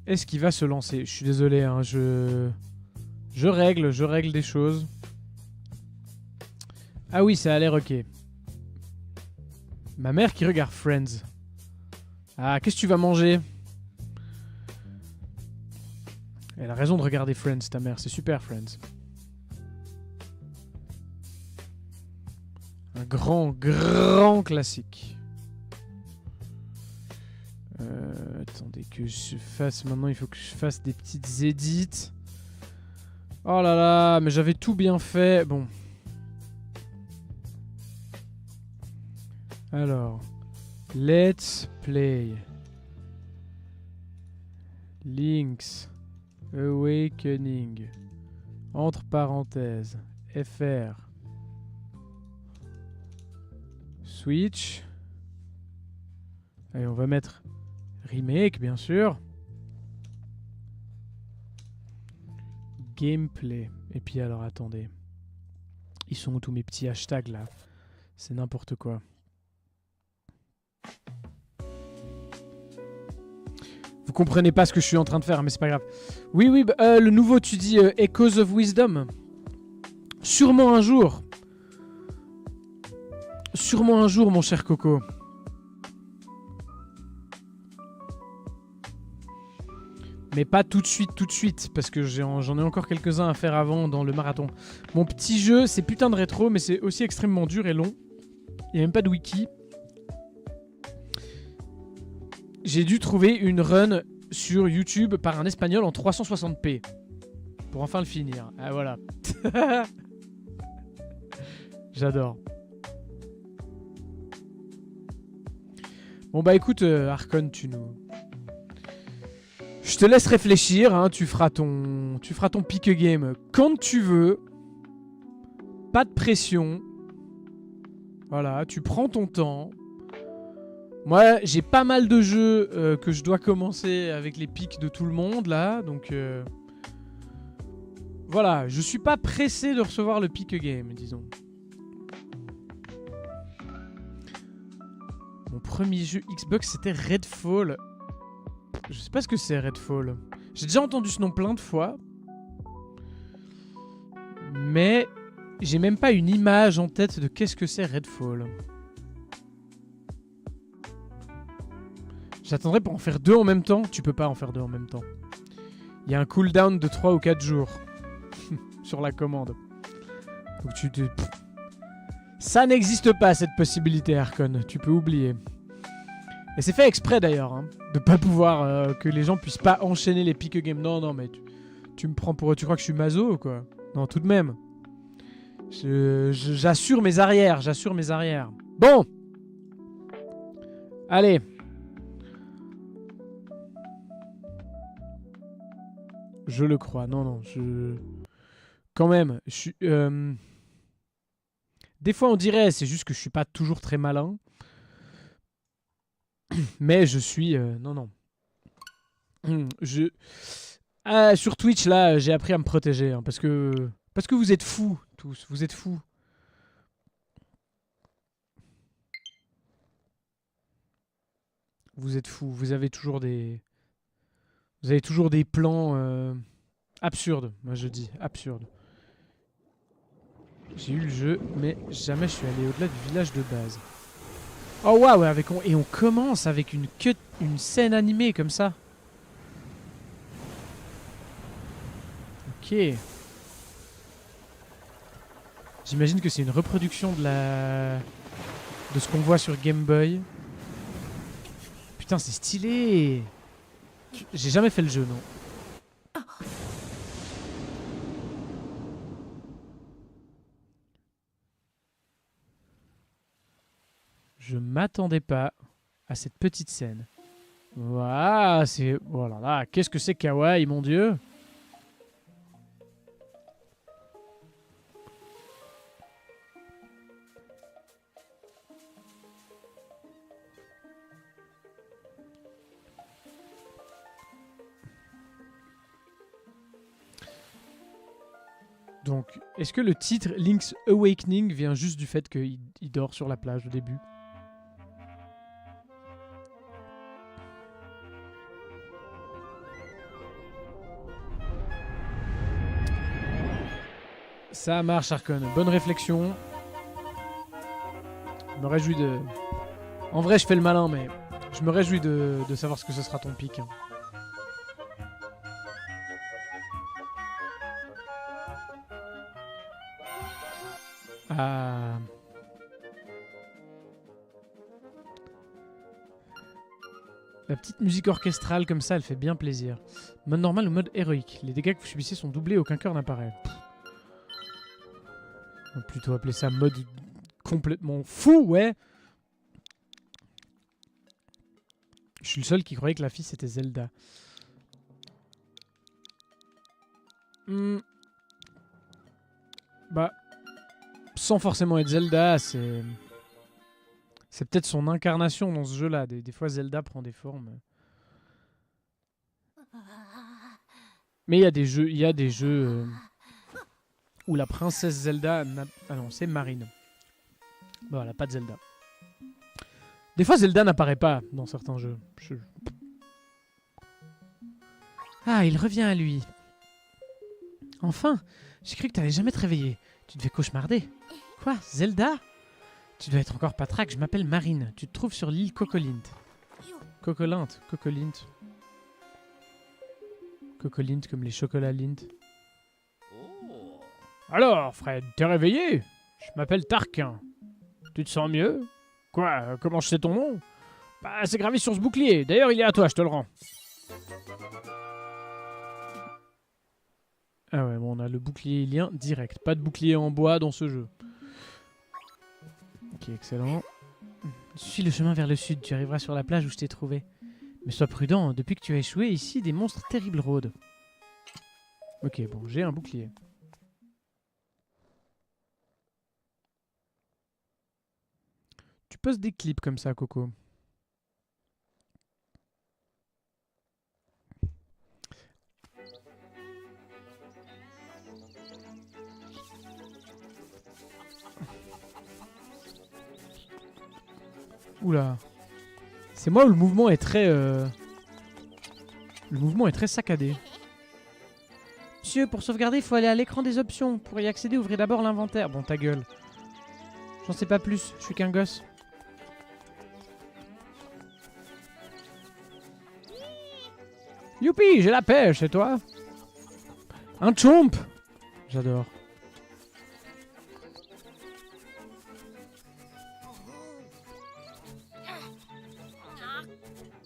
est-ce qu'il va se lancer? Je suis désolé, hein, je règle des choses. Ah oui, ça a l'air ok. Ma mère qui regarde Friends. Ah, qu'est-ce que tu vas manger? Elle a raison de regarder Friends, ta mère. C'est super, Friends. Un grand, grand classique. Attendez que je fasse... Maintenant, il faut que je fasse des petites edits. Oh là là, mais j'avais tout bien fait. Bon. Alors. Let's play. Link's Awakening. Entre parenthèses. FR. Switch. Allez, on va mettre remake, bien sûr. Gameplay. Et puis alors, attendez. Ils sont où tous mes petits hashtags là? C'est n'importe quoi. Vous comprenez pas ce que je suis en train de faire, mais c'est pas grave. Oui, oui, le nouveau, tu dis Echoes of Wisdom. Sûrement un jour. Sûrement un jour, mon cher Coco. Mais pas tout de suite, parce que j'en ai encore quelques-uns à faire avant dans le marathon. Mon petit jeu, c'est putain de rétro, mais c'est aussi extrêmement dur et long. Il n'y a même pas de wiki. J'ai dû trouver une run sur YouTube par un espagnol en 360p. Pour enfin le finir. Ah voilà. J'adore. Bon bah écoute, Archon, tu nous... Je te laisse réfléchir, hein, tu feras ton pick game quand tu veux. Pas de pression. Voilà, tu prends ton temps. Moi, j'ai pas mal de jeux que je dois commencer avec les pics de tout le monde, là. Donc, voilà, je suis pas pressé de recevoir le pick game, disons. Mon premier jeu Xbox, c'était Redfall. Je sais pas ce que c'est, Redfall. J'ai déjà entendu ce nom plein de fois. Mais j'ai même pas une image en tête de qu'est-ce que c'est Redfall. J'attendrai pour en faire 2 en même temps. Tu peux pas en faire 2 en même temps. Il y a un cooldown de 3 ou 4 jours. Sur la commande. Donc tu te... Ça n'existe pas, cette possibilité, Archon. Tu peux oublier. Et c'est fait exprès, d'ailleurs. Hein, de pas pouvoir... que les gens puissent pas enchaîner les pick games. Non, non, mais tu me prends pour... Tu crois que je suis maso ou quoi? Non, tout de même. J'assure mes arrières. J'assure mes arrières. Bon. Allez. Je le crois. Non, non, je... Quand même, je suis... Des fois, on dirait, c'est juste que je suis pas toujours très malin. Mais je suis... Non, non. Sur Twitch, là, j'ai appris à me protéger. Hein, parce que vous êtes fous, tous. Vous êtes fous. Vous êtes fous. Vous avez toujours des... Vous avez toujours des plans absurdes. Moi, je dis absurdes. J'ai eu le jeu, mais jamais je suis allé au-delà du village de base. Oh waouh, et on commence avec une scène animée comme ça. Ok. J'imagine que c'est une reproduction de ce qu'on voit sur Game Boy. Putain, c'est stylé. J'ai jamais fait le jeu, non. Je m'attendais pas à cette petite scène. Waouh, c'est... Oh là là, qu'est-ce que c'est kawaii, mon dieu. Donc, est-ce que le titre Link's Awakening vient juste du fait qu'il dort sur la plage au début? Ça marche, Arcon. Bonne réflexion. Je me réjouis de... En vrai, je fais le malin, mais je me réjouis de savoir ce que ce sera ton pic. Ah... La petite musique orchestrale comme ça, elle fait bien plaisir. Mode normal ou mode héroïque. Les dégâts que vous subissez sont doublés, aucun cœur n'apparaît. On va plutôt appeler ça mode complètement fou, ouais. Je suis le seul qui croyait que la fille c'était Zelda. Bah, sans forcément être Zelda, c'est... C'est peut-être son incarnation dans ce jeu-là. Des fois, Zelda prend des formes. Mais il y a des jeux où la princesse Zelda... Ah non, c'est Marine. Voilà, pas de Zelda. Des fois, Zelda n'apparaît pas dans certains jeux. Ah, il revient à lui. Enfin, j'ai cru que t'allais jamais te réveiller. Tu devais cauchemarder. Quoi, Zelda ? Tu dois être encore patraque, je m'appelle Marine. Tu te trouves sur l'île Cocolint. Cocolint comme les chocolats Lint. Alors, Fred, t'es réveillé? Je m'appelle Tarquin. Tu te sens mieux? Quoi? Comment je sais ton nom? Bah, c'est gravé sur ce bouclier. D'ailleurs, il est à toi, je te le rends. Ah ouais, bon, on a le bouclier lien direct. Pas de bouclier en bois dans ce jeu. Ok, excellent. Suis le chemin vers le sud, tu arriveras sur la plage où je t'ai trouvé. Mais sois prudent, depuis que tu as échoué ici, des monstres terribles rôdent. Ok, bon, j'ai un bouclier. Tu poses des clips comme ça, Coco. Oula. C'est moi où le mouvement est très... Le mouvement est très saccadé. Monsieur, pour sauvegarder, il faut aller à l'écran des options. Pour y accéder, ouvrez d'abord l'inventaire. Bon, ta gueule. J'en sais pas plus, je suis qu'un gosse. Youpi, j'ai la pêche, et toi? Un chomp. J'adore.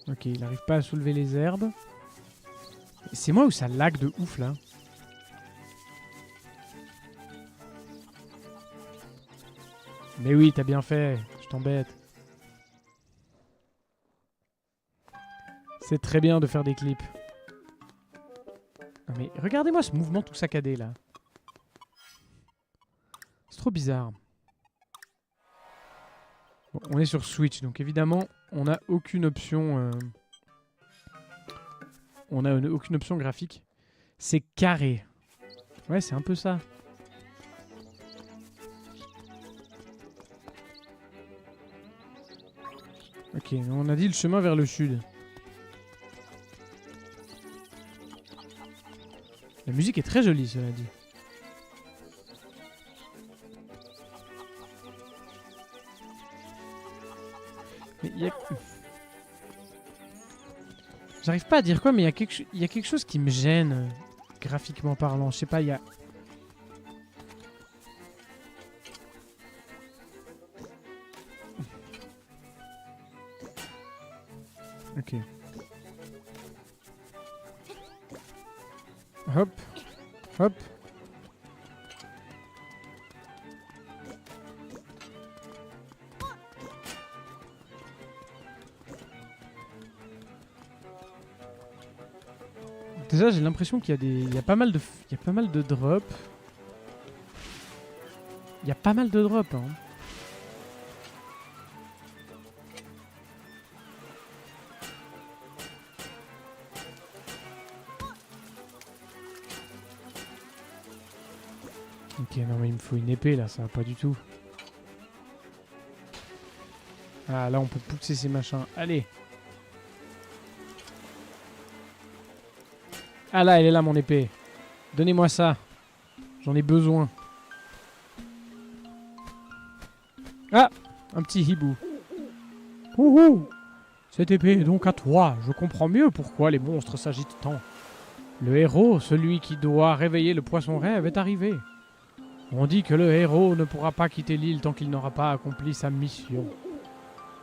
Ok, il n'arrive pas à soulever les herbes. C'est moi où ça lag de ouf, là. Mais oui, t'as bien fait. Je t'embête. C'est très bien de faire des clips. Non mais regardez-moi ce mouvement tout saccadé, là. C'est trop bizarre. Bon, on est sur Switch, donc évidemment, on n'a aucune option... On a aucune option graphique. C'est carré. Ouais, c'est un peu ça. Ok, on a dit le chemin vers le sud. La musique est très jolie, cela dit. Mais il y a... J'arrive pas à dire quoi, mais il y a quelque chose qui me gêne, graphiquement parlant. Je sais pas, il y a... Ok. Hop. Hop. Déjà, j'ai l'impression qu'il y a des... Il y a pas mal de drops. Il y a pas mal de drops, hein. Ok, non mais il me faut une épée là, ça va pas du tout. Ah, là on peut pousser ces machins. Allez. Ah là, elle est là mon épée. Donnez-moi ça. J'en ai besoin. Un petit hibou. Ouhou! Cette épée est donc à toi. Je comprends mieux pourquoi les monstres s'agitent tant. Le héros, celui qui doit réveiller le poisson rêve, est arrivé. On dit que le héros ne pourra pas quitter l'île tant qu'il n'aura pas accompli sa mission.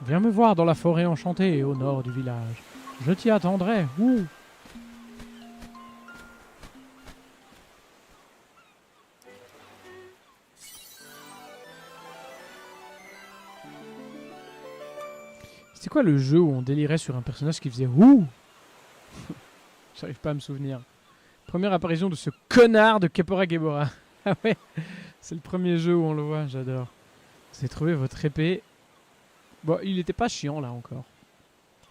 Viens me voir dans la forêt enchantée au nord du village. Je t'y attendrai. Ouh! C'est quoi le jeu où on délirait sur un personnage qui faisait ouh? J'arrive pas à me souvenir. Première apparition de ce connard de Kepora Gebora. Ah ouais, c'est le premier jeu où on le voit, j'adore. Vous avez trouvé votre épée. Bon, il était pas chiant là encore.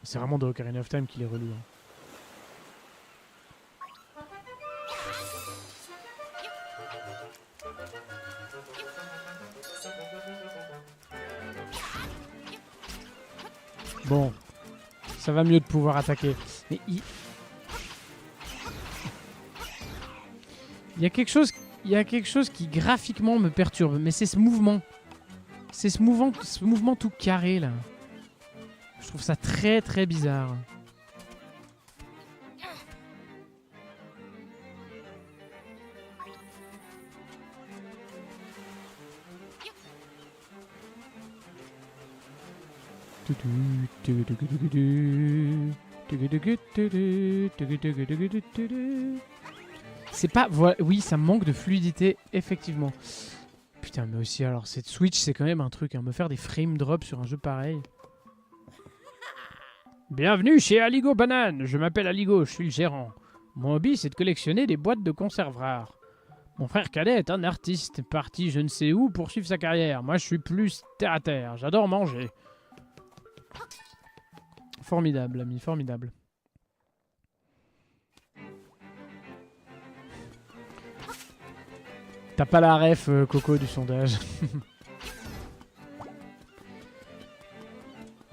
C'est vraiment de Ocarina of Time qu'il est relou. Hein. Bon, ça va mieux de pouvoir attaquer. Mais il y a quelque chose qui graphiquement me perturbe. Mais c'est ce mouvement. C'est ce mouvement tout carré là. Je trouve ça très très bizarre. C'est pas... Oui, ça manque de fluidité, effectivement. Putain, mais aussi, alors, cette Switch, c'est quand même un truc. Hein, me faire des frame drops sur un jeu pareil. Bienvenue chez Aligo Banane. Je m'appelle Aligo, je suis le gérant. Mon hobby, c'est de collectionner des boîtes de conserve rares. Mon frère cadet est un artiste, parti je ne sais où pour suivre sa carrière. Moi, je suis plus terre à terre. J'adore manger. Formidable, ami, formidable. T'as pas la ref, Coco, du sondage.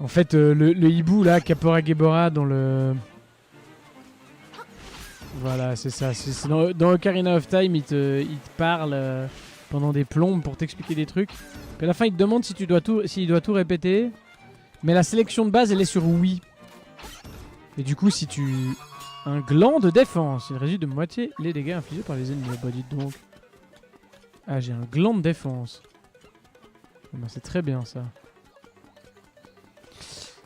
En fait, le hibou, là, Kepora Gebora, dans le... Voilà, c'est ça. Dans Ocarina of Time, il te parle pendant des plombes pour t'expliquer des trucs. Puis à la fin, il te demande s'il doit tout répéter. Mais la sélection de base, elle est sur oui. Et du coup, si tu... Un gland de défense. Il réduit de moitié les dégâts infligés par les ennemis. Bah dites donc. Ah, j'ai un gland de défense. Bah, c'est très bien, ça.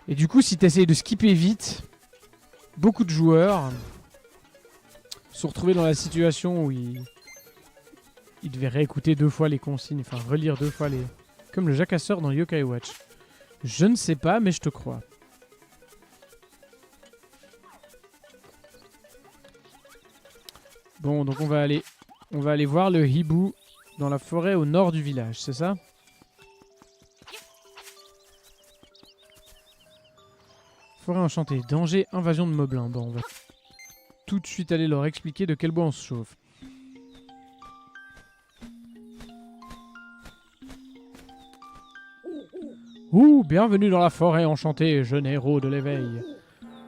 Et du coup, si tu essayes de skipper vite, beaucoup de joueurs se sont retrouvés dans la situation où ils devaient réécouter 2 fois les consignes. Enfin, relire 2 fois les... Comme le jacasseur dans Yokai Watch. Je ne sais pas, mais je te crois. Bon, donc on va aller voir le hibou dans la forêt au nord du village, c'est ça? Forêt enchantée, danger, invasion de moblins. Bon, on va tout de suite aller leur expliquer de quel bois on se chauffe. Ouh, bienvenue dans la forêt enchantée, jeune héros de l'éveil.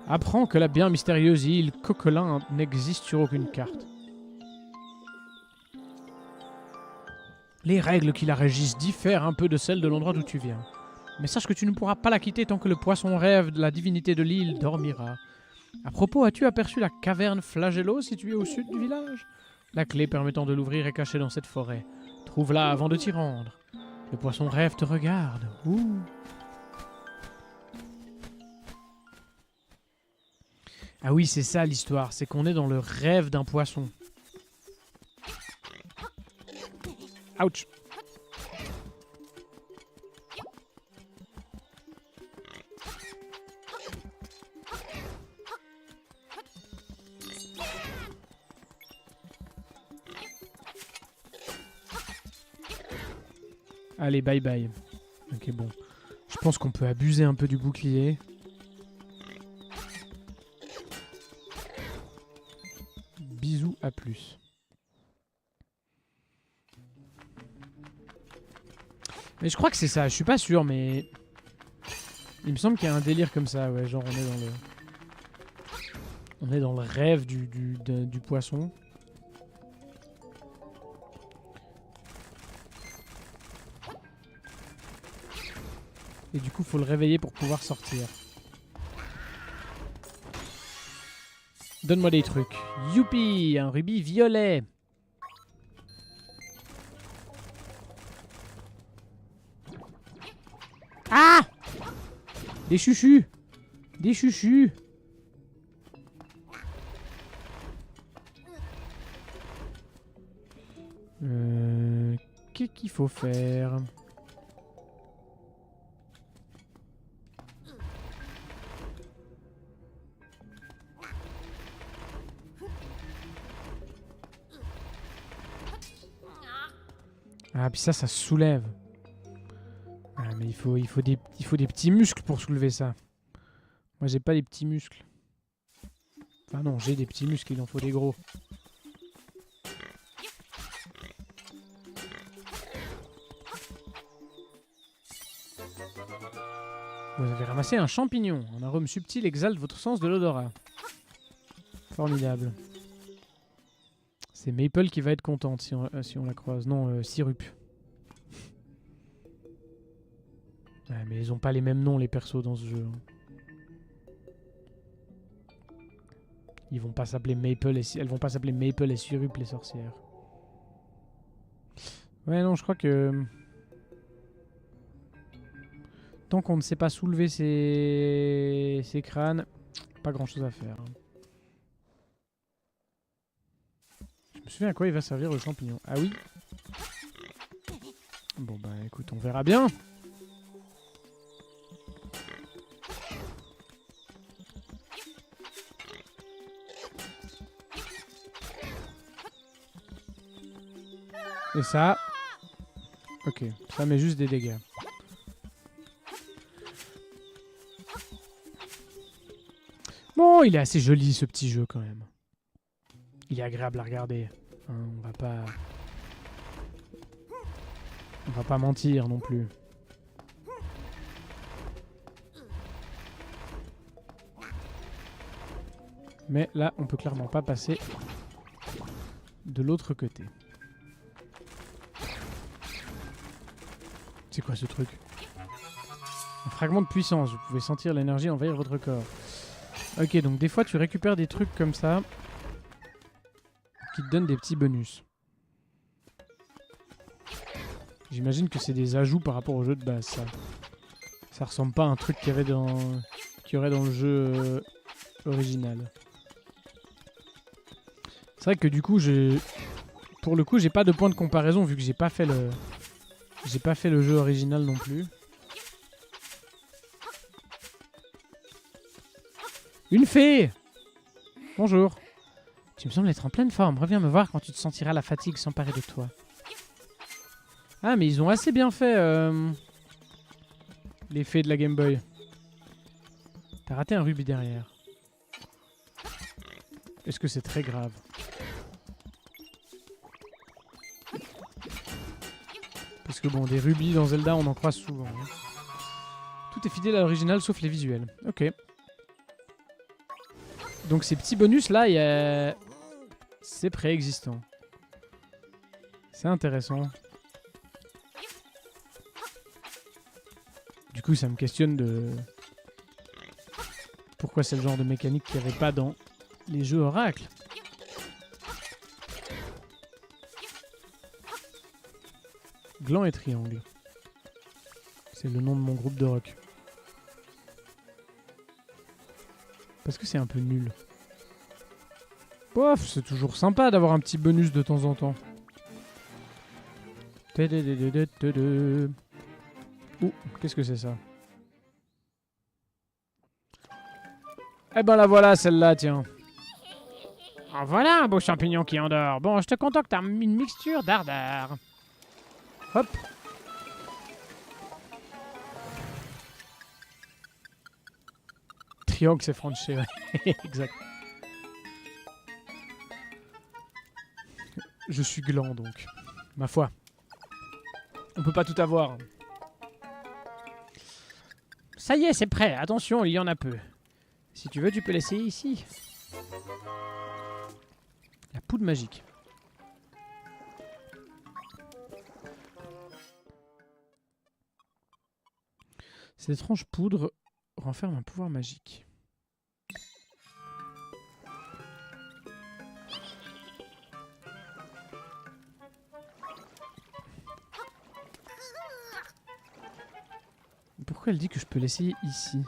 Apprends que la bien mystérieuse île Coquelin n'existe sur aucune carte. Les règles qui la régissent diffèrent un peu de celles de l'endroit d'où tu viens. Mais sache que tu ne pourras pas la quitter tant que le poisson rêve de la divinité de l'île dormira. À propos, as-tu aperçu la caverne Flagello située au sud du village? La clé permettant de l'ouvrir est cachée dans cette forêt. Trouve-la avant de t'y rendre. Le poisson rêve te regarde. Ouh. Ah oui, c'est ça l'histoire. C'est qu'on est dans le rêve d'un poisson. Ouch. Allez, bye bye. Ok, bon. Je pense qu'on peut abuser un peu du bouclier. Bisous, à plus. Mais je crois que c'est ça, je suis pas sûr, mais... Il me semble qu'il y a un délire comme ça, ouais, genre on est dans le rêve du poisson. Et du coup, faut le réveiller pour pouvoir sortir. Donne-moi des trucs. Youpi, un rubis violet. Ah! Des chuchus. Des chuchus. Qu'est-ce qu'il faut faire? Ah, puis ça se soulève. Ah, mais il faut des petits muscles pour soulever ça. Moi, j'ai pas des petits muscles. Enfin non, j'ai des petits muscles, il en faut des gros. Vous avez ramassé un champignon. Un arôme subtil exalte votre sens de l'odorat. Formidable. C'est Maple qui va être contente si on la croise. Non, Sirup. Ouais, mais ils ont pas les mêmes noms, les persos, dans ce jeu. Ils vont pas s'appeler Maple et elles vont pas s'appeler Maple et Sirup, les sorcières. Ouais, non, je crois que... Tant qu'on ne sait pas soulever ces crânes, pas grand chose à faire. Je me souviens à quoi il va servir le champignon. Ah oui? Bon bah écoute, on verra bien. Et ça... Ok, ça met juste des dégâts. Bon, il est assez joli ce petit jeu quand même. Il est agréable à regarder. Hein, on va pas mentir non plus. Mais là, on peut clairement pas passer de l'autre côté. C'est quoi ce truc? Un fragment de puissance. Vous pouvez sentir l'énergie envahir votre corps. Ok, donc des fois tu récupères des trucs comme ça qui te donnent des petits bonus. J'imagine que c'est des ajouts par rapport au jeu de base, ça. Ça ressemble pas à un truc qu'il y aurait dans le jeu original. C'est vrai que du coup, pour le coup, j'ai pas de point de comparaison vu que j'ai pas fait le jeu original non plus. Une fée! Bonjour. Tu me sembles être en pleine forme. Reviens me voir quand tu te sentiras la fatigue s'emparer de toi. Ah, mais ils ont assez bien fait les fées de la Game Boy. T'as raté un rubis derrière. Est-ce que c'est très grave? Parce que bon, des rubis dans Zelda, on en croise souvent. Hein. Tout est fidèle à l'original sauf les visuels. Ok. Donc ces petits bonus là, c'est préexistant. C'est intéressant. Du coup, ça me questionne de... Pourquoi c'est le genre de mécanique qu'il n'y avait pas dans les jeux Oracle. Gland et triangle. C'est le nom de mon groupe de rock. Parce que c'est un peu nul. Bof, c'est toujours sympa d'avoir un petit bonus de temps en temps. Ouh, qu'est-ce que c'est ça? Eh ben la voilà celle-là, tiens. En voilà un beau champignon qui endort. Bon, je te concocte une mixture d'ardard. Hop. Triangle, c'est franchi, ouais. Exact. Je suis gland, donc. Ma foi. On peut pas tout avoir. Ça y est, c'est prêt. Attention, il y en a peu. Si tu veux, tu peux l'essayer ici. La poudre magique. Cette étrange poudre renferme un pouvoir magique. Pourquoi elle dit que je peux l'essayer ici?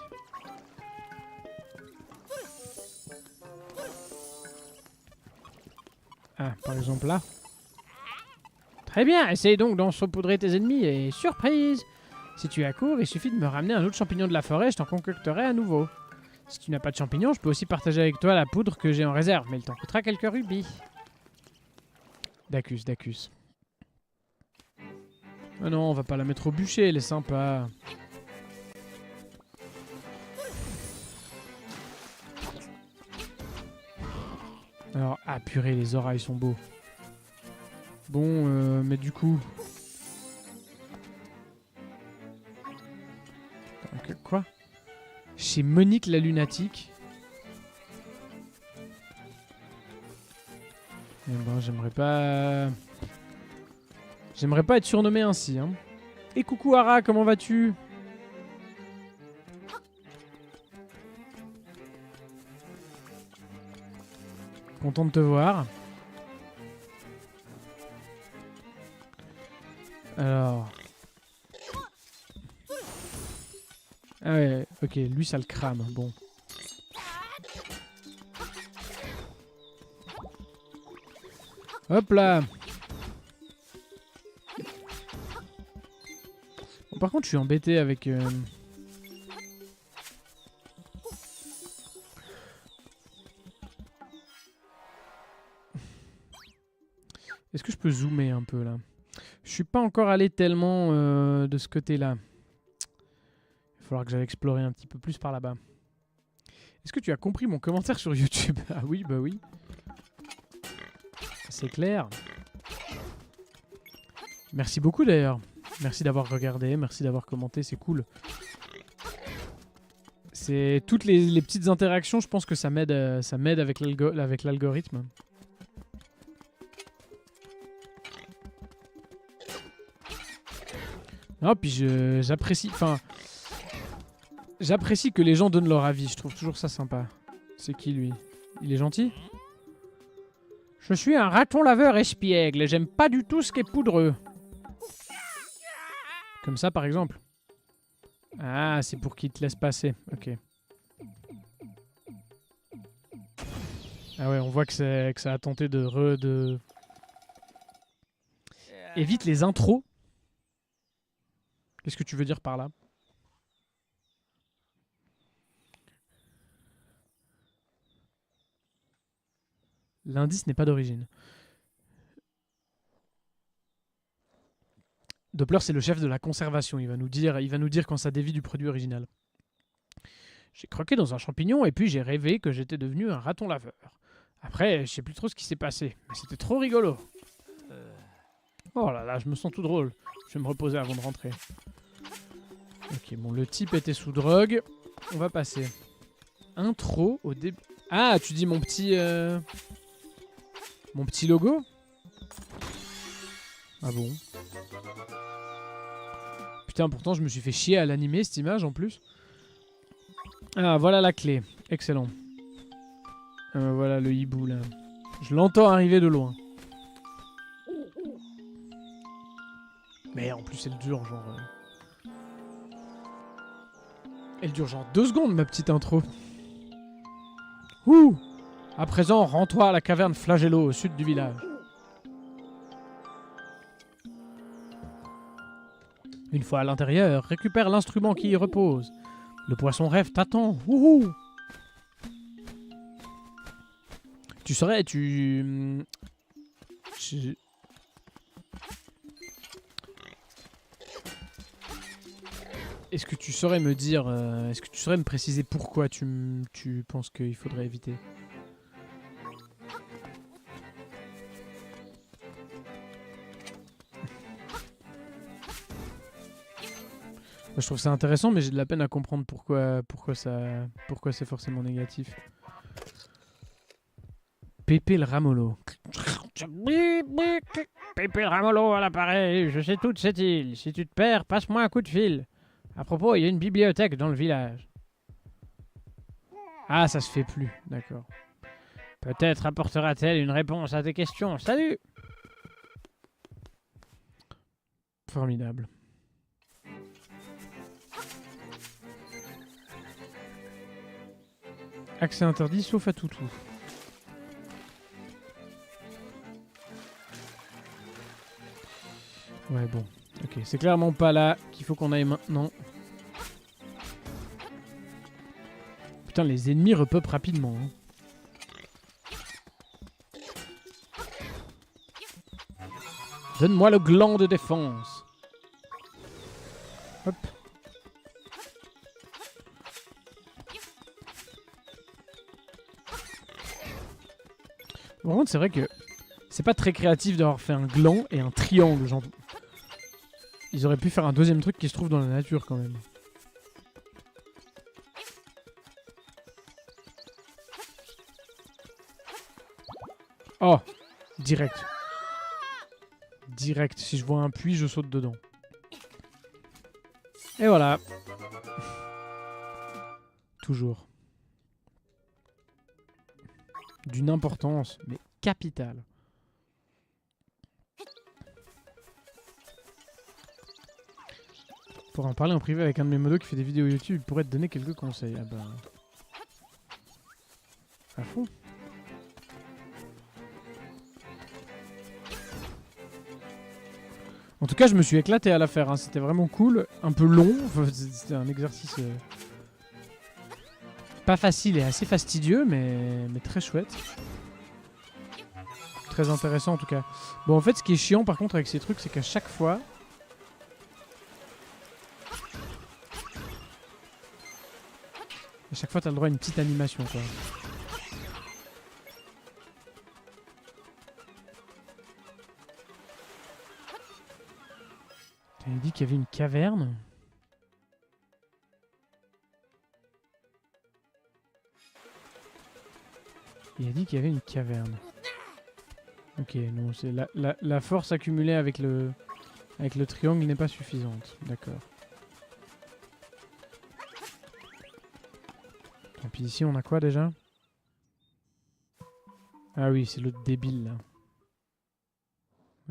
Ah, par exemple là. Très bien, essaye donc d'en saupoudrer tes ennemis et surprise! Si tu es à court, il suffit de me ramener un autre champignon de la forêt, je t'en concocterai à nouveau. Si tu n'as pas de champignons, je peux aussi partager avec toi la poudre que j'ai en réserve, mais il t'en coûtera quelques rubis. Dacus, Dacus. Ah non, on va pas la mettre au bûcher, elle est sympa. Alors, ah purée, les orailles sont beaux. Bon, mais du coup... Quoi? Chez Monique la lunatique. Eh ben, j'aimerais pas... J'aimerais pas être surnommé ainsi, hein. Et coucou Ara, comment vas-tu? Content de te voir. Alors... Ah ouais, ok, lui ça le crame, bon. Hop là. Bon, par contre, je suis embêté avec... Est-ce que je peux zoomer un peu là? Je suis pas encore allé tellement de ce côté-là. Il va falloir que j'aille explorer un petit peu plus par là-bas. Est-ce que tu as compris mon commentaire sur YouTube? Ah oui, bah oui. C'est clair. Merci beaucoup d'ailleurs. Merci d'avoir regardé, merci d'avoir commenté, c'est cool. C'est toutes les petites interactions, je pense que ça m'aide avec l'algorithme. Non, puis j'apprécie... Enfin... J'apprécie que les gens donnent leur avis, je trouve toujours ça sympa. C'est qui lui? Il est gentil? Je suis un raton laveur espiègle et j'aime pas du tout ce qui est poudreux. Comme ça par exemple. Ah, c'est pour qu'il te laisse passer. Ok. Ah ouais, on voit que ça a tenté de... Évite les intros. Qu'est-ce que tu veux dire par là? L'indice n'est pas d'origine. Doppler, c'est le chef de la conservation. Il va nous dire quand ça dévie du produit original. J'ai croqué dans un champignon et puis j'ai rêvé que j'étais devenu un raton laveur. Après, je sais plus trop ce qui s'est passé, mais c'était trop rigolo. Oh là là, je me sens tout drôle. Je vais me reposer avant de rentrer. Ok, bon, le type était sous drogue. On va passer. Intro au début. Ah, tu dis mon petit logo? Ah bon? Putain, pourtant je me suis fait chier à l'animer cette image en plus. Ah, voilà la clé. Excellent. Voilà le hibou là. Je l'entends arriver de loin. Mais en plus elle dure genre... Elle dure genre 2 secondes ma petite intro. Ouh! À présent, rends-toi à la caverne Flagello au sud du village. Une fois à l'intérieur, récupère l'instrument qui y repose. Le poisson rêve t'attend. Wouhou! Tu saurais, Est-ce que tu saurais me dire... Est-ce que tu saurais me préciser pourquoi tu penses qu'il faudrait éviter? Je trouve ça intéressant, mais j'ai de la peine à comprendre pourquoi c'est forcément négatif. Pépé le Ramolo. Pépé le Ramolo à l'appareil, je sais toute cette île. Si tu te perds, passe-moi un coup de fil. À propos, il y a une bibliothèque dans le village. Ah, ça se fait plus. D'accord. Peut-être apportera-t-elle une réponse à tes questions. Salut! Formidable. Accès interdit sauf à Toutou. Ouais, bon. Ok, c'est clairement pas là qu'il faut qu'on aille maintenant. Putain, les ennemis repopent rapidement. Hein. Donne-moi le gland de défense. Hop. Par contre, c'est vrai que c'est pas très créatif d'avoir fait un gland et un triangle. Genre... Ils auraient pu faire un deuxième truc qui se trouve dans la nature quand même. Oh! Direct. Direct. Si je vois un puits, je saute dedans. Et voilà. Toujours. D'une importance, mais capitale. Pour en parler en privé avec un de mes modos qui fait des vidéos YouTube, il pourrait te donner quelques conseils. Ah bah... À fond. En tout cas, je me suis éclaté à la faire. Hein. C'était vraiment cool. Un peu long. Enfin, c'était un exercice... pas facile et assez fastidieux, mais très chouette. Très intéressant en tout cas. Bon, en fait, ce qui est chiant par contre avec ces trucs, c'est qu'à chaque fois... À chaque fois, t'as le droit à une petite animation, quoi. T'avais dit qu'il y avait une caverne. Il a dit qu'il y avait une caverne. Ok, non, c'est la force accumulée avec le triangle n'est pas suffisante. D'accord. Et puis ici, on a quoi déjà? Ah oui, c'est l'autre débile là.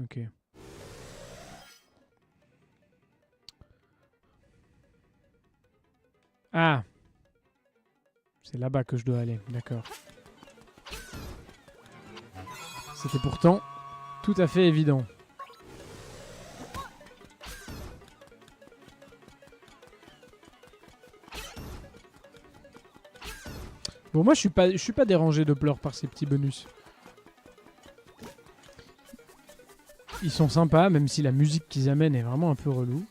Ok. Ah! C'est là-bas que je dois aller, d'accord. C'était pourtant tout à fait évident. Bon, moi je suis pas dérangé de pleurs par ces petits bonus. Ils sont sympas, même si la musique qu'ils amènent est vraiment un peu relou.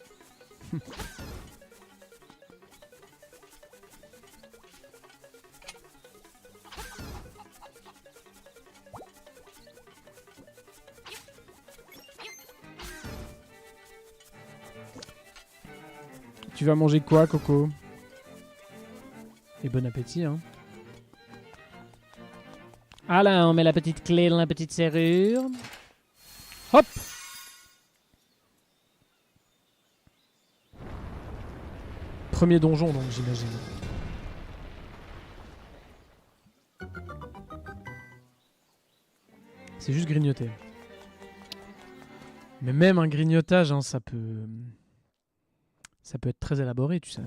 Tu vas manger quoi, Coco? Et bon appétit, hein. Ah là, on met la petite clé dans la petite serrure. Hop! Premier donjon, donc, j'imagine. C'est juste grignoter. Mais même un grignotage, hein, ça peut être très élaboré, tu sais.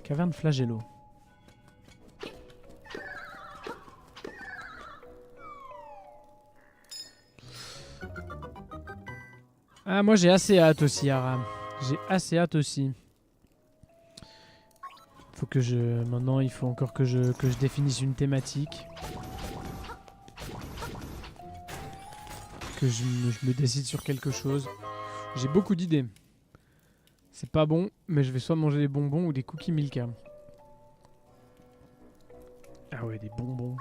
Caverne flagello. Ah, moi j'ai assez hâte aussi, Aram. J'ai assez hâte aussi. Faut que je... Maintenant, il faut encore que je définisse une thématique. Que je me décide sur quelque chose. J'ai beaucoup d'idées. C'est pas bon, mais je vais soit manger des bonbons ou des cookies Milka. Ah ouais, des bonbons.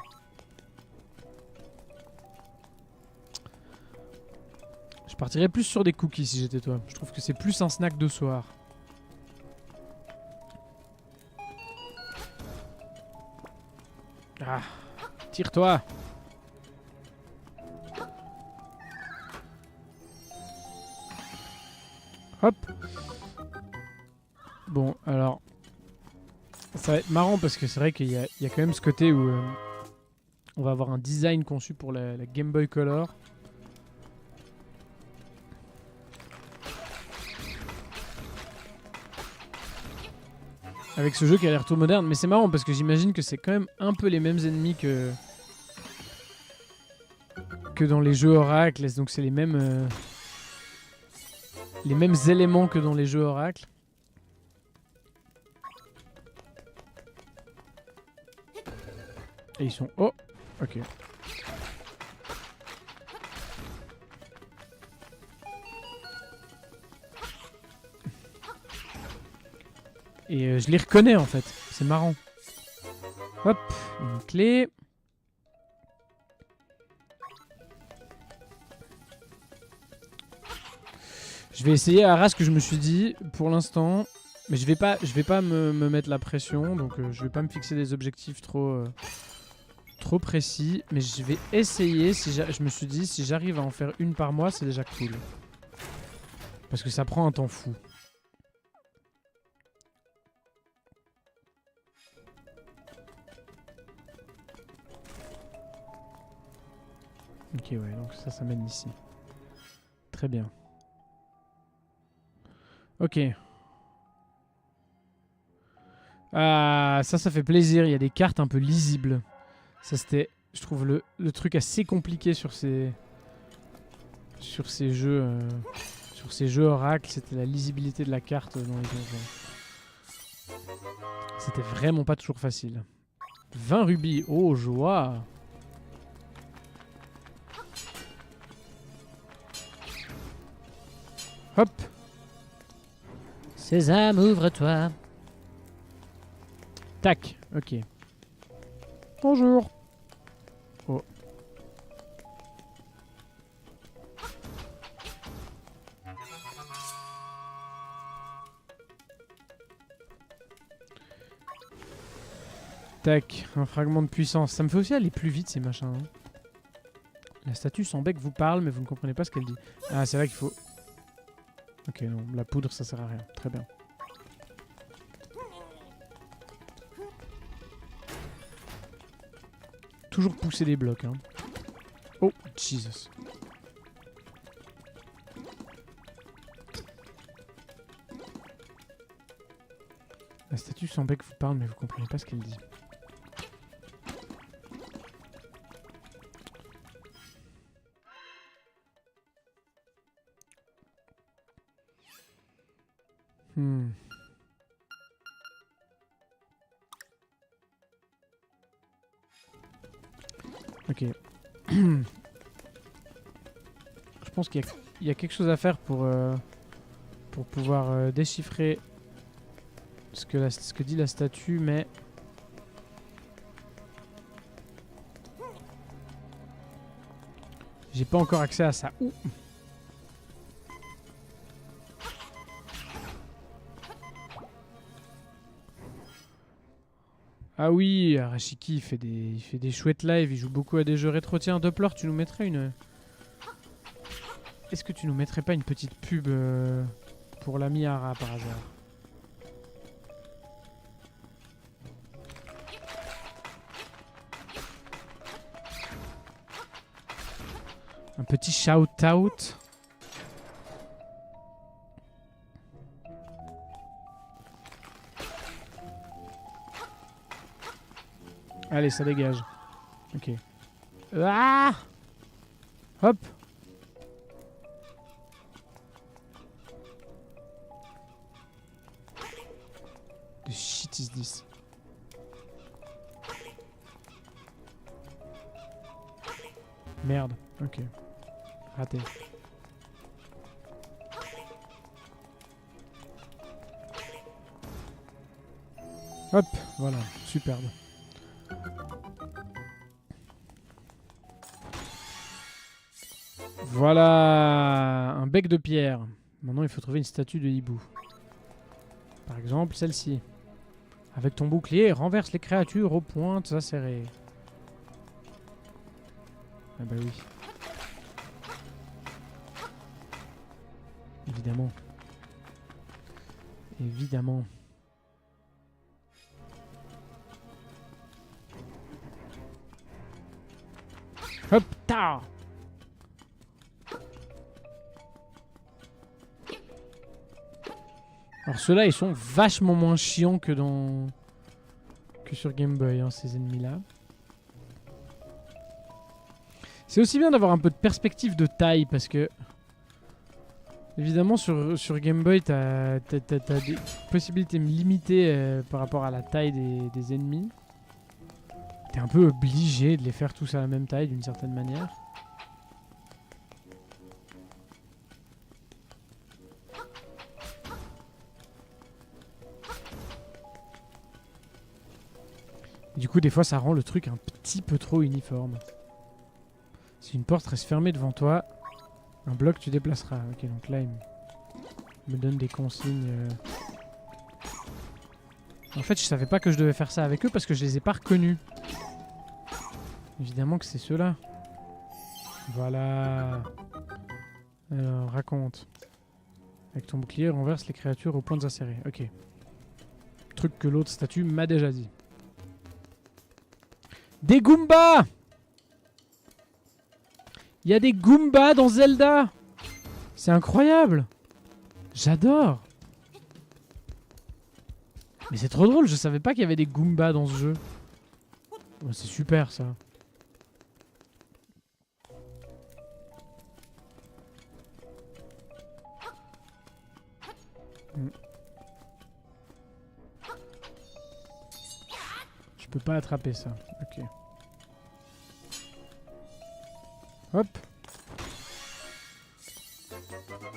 Je partirais plus sur des cookies si j'étais toi. Je trouve que c'est plus un snack de soir. Ah, tire-toi. Hop. Bon, alors... Ça va être marrant parce que c'est vrai qu'il y a quand même ce côté où... on va avoir un design conçu pour la Game Boy Color. Avec ce jeu qui a l'air tout moderne. Mais c'est marrant parce que j'imagine que c'est quand même un peu les mêmes ennemis que dans les jeux Oracle. Donc c'est les mêmes éléments que dans les jeux Oracle. Et ils sont... Oh, ok. Et je les reconnais en fait. C'est marrant. Hop, une clé. Je vais essayer à ras ce que je me suis dit pour l'instant. Mais je vais pas me mettre la pression. Donc je vais pas me fixer des objectifs trop précis. Mais je vais essayer. Je me suis dit, si j'arrive à en faire une par mois, c'est déjà cool. Parce que ça prend un temps fou. Ok, ouais, donc ça mène ici. Très bien. Ok. Ah, ça fait plaisir. Il y a des cartes un peu lisibles. Ça, c'était, je trouve, le truc assez compliqué sur ces jeux. Sur ces jeux Oracle, c'était la lisibilité de la carte dans les donjons. C'était vraiment pas toujours facile. 20 rubis. Oh, joie! Hop! Sésame, ouvre-toi. Tac, ok. Bonjour. Oh. Tac, un fragment de puissance. Ça me fait aussi aller plus vite ces machins. Hein. La statue sans bec vous parle, mais vous ne comprenez pas ce qu'elle dit. Ah, c'est vrai qu'il faut... Ok, non, la poudre ça sert à rien. Très bien. Toujours pousser des blocs. Hein. Oh, Jesus. La statue sans bec vous parle, mais vous comprenez pas ce qu'elle dit. Ok. Je pense qu'il y a quelque chose à faire pour pouvoir déchiffrer ce que dit la statue, mais... J'ai pas encore accès à ça. Ouh. Ah oui, Arashiki il fait des chouettes lives, il joue beaucoup à des jeux rétro. Tiens, Doppler, tu nous mettrais une... Est-ce que tu nous mettrais pas une petite pub pour la Mihara par hasard? Un petit shout-out. Allez, ça dégage. Ok. Ah! Hop! The shit is this? Merde. Ok. Raté. Hop, voilà, superbe. Voilà, un bec de pierre. Maintenant, il faut trouver une statue de hibou. Par exemple, celle-ci. Avec ton bouclier, renverse les créatures aux pointes acérées. Ah bah oui. Évidemment. Évidemment. Hop, ta. Alors ceux-là, ils sont vachement moins chiants que sur Game Boy, hein, ces ennemis-là. C'est aussi bien d'avoir un peu de perspective de taille parce que évidemment sur Game Boy t'as des possibilités limitées par rapport à la taille des ennemis. T'es un peu obligé de les faire tous à la même taille d'une certaine manière. Du coup des fois ça rend le truc un petit peu trop uniforme. Si une porte reste fermée devant toi, un bloc tu déplaceras. Ok, donc là il me donne des consignes. En fait je savais pas que je devais faire ça avec eux parce que je les ai pas reconnus. Évidemment que c'est ceux-là. Voilà. Alors raconte. Avec ton bouclier renverse les créatures aux pointes insérées. Ok. Truc que l'autre statue m'a déjà dit. Des Goombas! Il y a des Goombas dans Zelda! C'est incroyable! J'adore! Mais c'est trop drôle, je savais pas qu'il y avait des Goombas dans ce jeu. Oh, c'est super ça. Je peux pas attraper ça. Ok. Hop.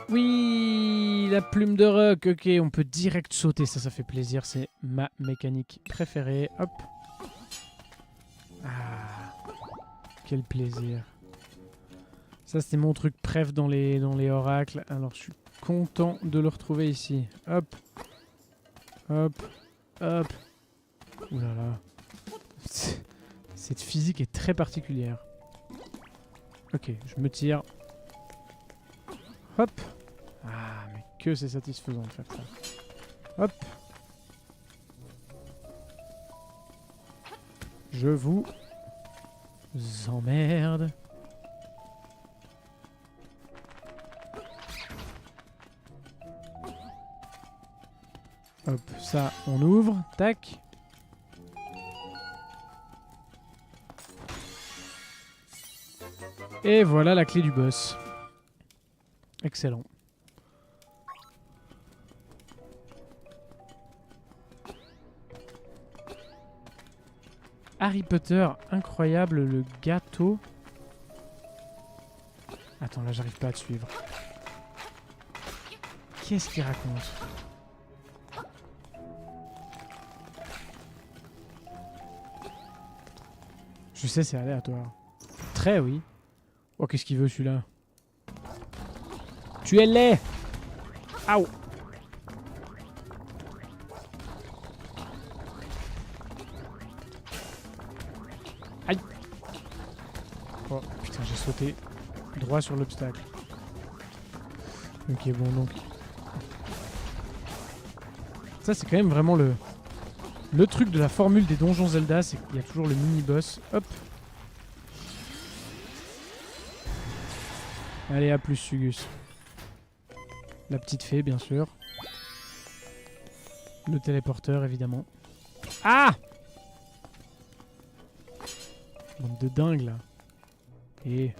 Oui, la plume de roc. Ok, on peut direct sauter. Ça fait plaisir. C'est ma mécanique préférée. Hop. Ah, quel plaisir. Ça, c'était mon truc préf dans les oracles. Alors, je suis content de le retrouver ici. Hop. Hop. Hop. Ouh là là. Cette physique est très particulière. Ok, je me tire. Hop. Ah, mais que c'est satisfaisant de faire ça. Hop. Je vous emmerde. Hop, ça, on ouvre. Tac. Et voilà la clé du boss. Excellent. Harry Potter, incroyable, le gâteau. Attends, là j'arrive pas à te suivre. Qu'est-ce qu'il raconte? Je sais, c'est aléatoire. Très, oui. Oh, qu'est-ce qu'il veut celui-là? Tu es laid! Aouh! Aïe! Oh, putain, j'ai sauté droit sur l'obstacle. Ok, bon, donc... Ça, c'est quand même vraiment le truc de la formule des donjons Zelda, c'est qu'il y a toujours le mini-boss. Hop! Allez, à plus, Sugus. La petite fée, bien sûr. Le téléporteur, évidemment. Ah! Bande de dingue, là. Et...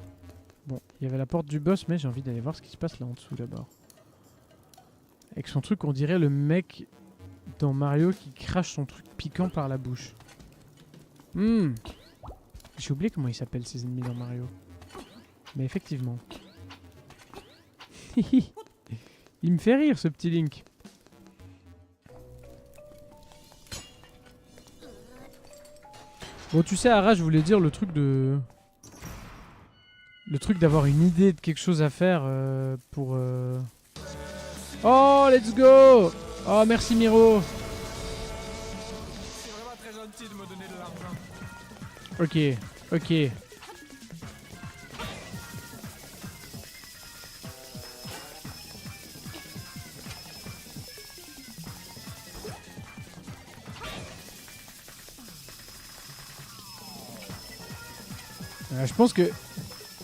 Bon, il y avait la porte du boss, mais j'ai envie d'aller voir ce qui se passe là en dessous, d'abord. Avec son truc, on dirait le mec dans Mario qui crache son truc piquant par la bouche. J'ai oublié comment ils s'appellent, ces ennemis dans Mario. Mais effectivement... Il me fait rire ce petit Link. Bon, tu sais, Ara, je voulais dire le truc de... Le truc d'avoir une idée de quelque chose à faire pour... Oh, let's go! Oh, merci Miro! C'est vraiment très gentil de me donner de l'argent. Ok, ok. Je pense que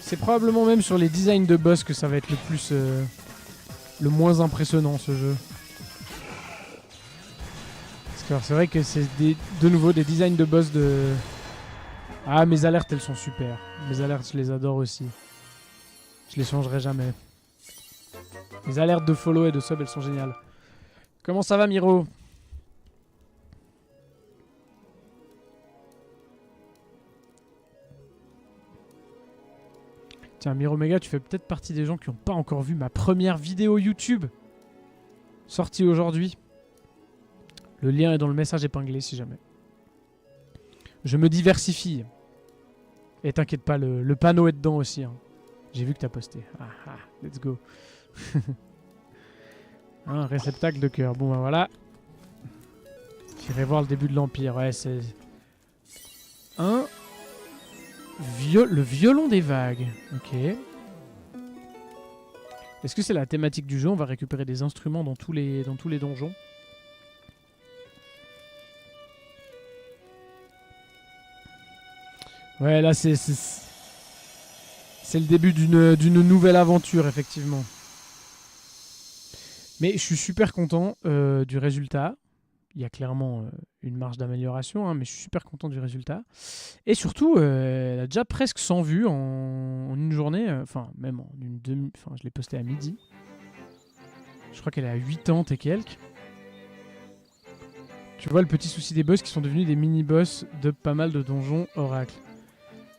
c'est probablement même sur les designs de boss que ça va être le plus... le moins impressionnant ce jeu. Parce que c'est vrai que c'est de nouveau des designs de boss de... Ah, mes alertes elles sont super. Mes alertes je les adore aussi. Je les changerai jamais. Les alertes de follow et de sub elles sont géniales. Comment ça va Miro? Tiens, Miromega, tu fais peut-être partie des gens qui n'ont pas encore vu ma première vidéo YouTube sortie aujourd'hui. Le lien est dans le message épinglé si jamais. Je me diversifie. Et t'inquiète pas, le panneau est dedans aussi. Hein. J'ai vu que t'as posté. Ah, ah, let's go. Un réceptacle de cœur. Bon, ben voilà. J'irai voir le début de l'Empire. Ouais, c'est... Le violon des vagues. Ok. Est-ce que c'est la thématique du jeu? On va récupérer des instruments dans tous les donjons. Ouais, là c'est le début d'une nouvelle aventure, effectivement. Mais je suis super content du résultat. Il y a clairement une marge d'amélioration, hein, mais je suis super content du résultat. Et surtout, elle a déjà presque 100 vues en une journée. Enfin, même en une demi... Enfin, je l'ai posté à midi. Je crois qu'elle est à 80 et quelques. Tu vois le petit souci des boss qui sont devenus des mini-boss de pas mal de donjons Oracle.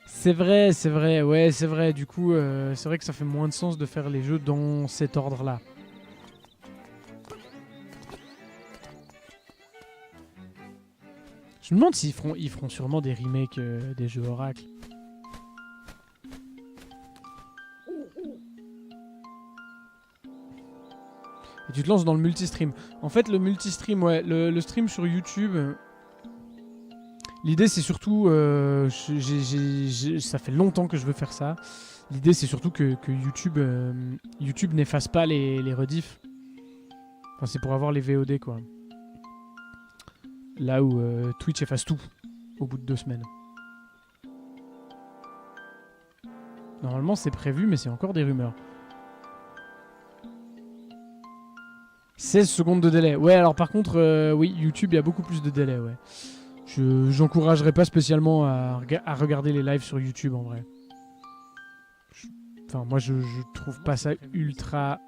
C'est vrai, ouais, c'est vrai. Du coup, c'est vrai que ça fait moins de sens de faire les jeux dans cet ordre-là. Je me demande s'ils feront sûrement des remakes des jeux Oracle. Et tu te lances dans le multistream. En fait, le multistream, ouais, le stream sur YouTube... L'idée, c'est surtout... ça fait longtemps que je veux faire ça. L'idée, c'est surtout que YouTube, YouTube n'efface pas les rediffs. Enfin, c'est pour avoir les VOD, quoi. Là où Twitch efface tout au bout de 2 semaines. Normalement c'est prévu mais c'est encore des rumeurs. 16 secondes de délai. Ouais alors par contre oui YouTube il y a beaucoup plus de délai ouais. J'encouragerais pas spécialement à regarder les lives sur YouTube en vrai. Enfin moi je trouve pas ça ultra...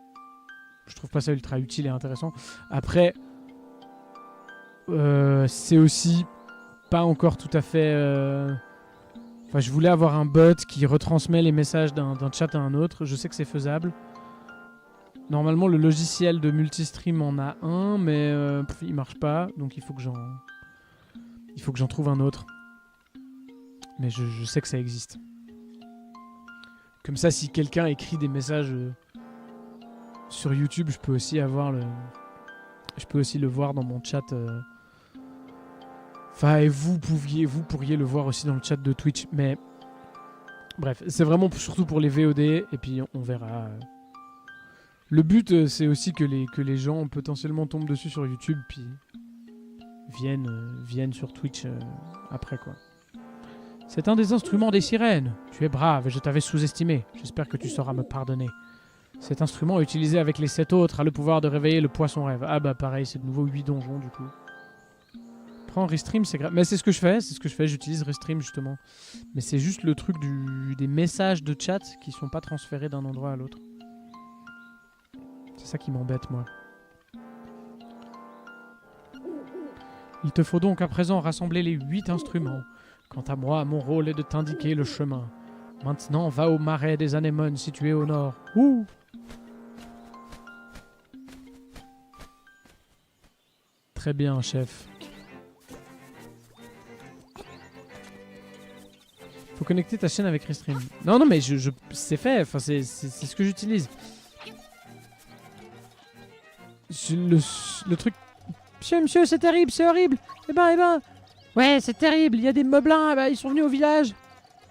Je trouve pas ça ultra utile et intéressant. Après... c'est aussi pas encore tout à fait... Enfin, je voulais avoir un bot qui retransmet les messages d'un chat à un autre. Je sais que c'est faisable. Normalement, le logiciel de multistream en a un, mais il marche pas. Donc, il faut que j'en trouve un autre. Mais je sais que ça existe. Comme ça, si quelqu'un écrit des messages sur YouTube, je peux aussi avoir le... Je peux aussi le voir dans mon chat... Enfin, et vous pourriez le voir aussi dans le chat de Twitch. Mais bref, c'est vraiment surtout pour les VOD. Et puis on verra. Le but, c'est aussi que les gens potentiellement tombent dessus sur YouTube. Puis viennent sur Twitch après, quoi. C'est un des instruments des sirènes. Tu es brave et je t'avais sous-estimé. J'espère que tu sauras me pardonner. Cet instrument, utilisé avec les 7 autres, a le pouvoir de réveiller le poisson rêve. Ah bah pareil, c'est de nouveau 8 donjons du coup. Prends Restream, c'est grave. Mais c'est ce que je fais, j'utilise Restream justement. Mais c'est juste le truc des messages de chat qui sont pas transférés d'un endroit à l'autre. C'est ça qui m'embête, moi. Il te faut donc à présent rassembler les 8 instruments. Quant à moi, mon rôle est de t'indiquer le chemin. Maintenant, va au marais des anémones situé au nord. Ouh! Très bien, chef. Faut connecter ta chaîne avec Restream. Non, mais c'est fait. Enfin, c'est ce que j'utilise. Le truc... Monsieur, c'est terrible, c'est horrible. Eh ben. Ouais, c'est terrible. Il y a des moblins. Bah, ils sont venus au village.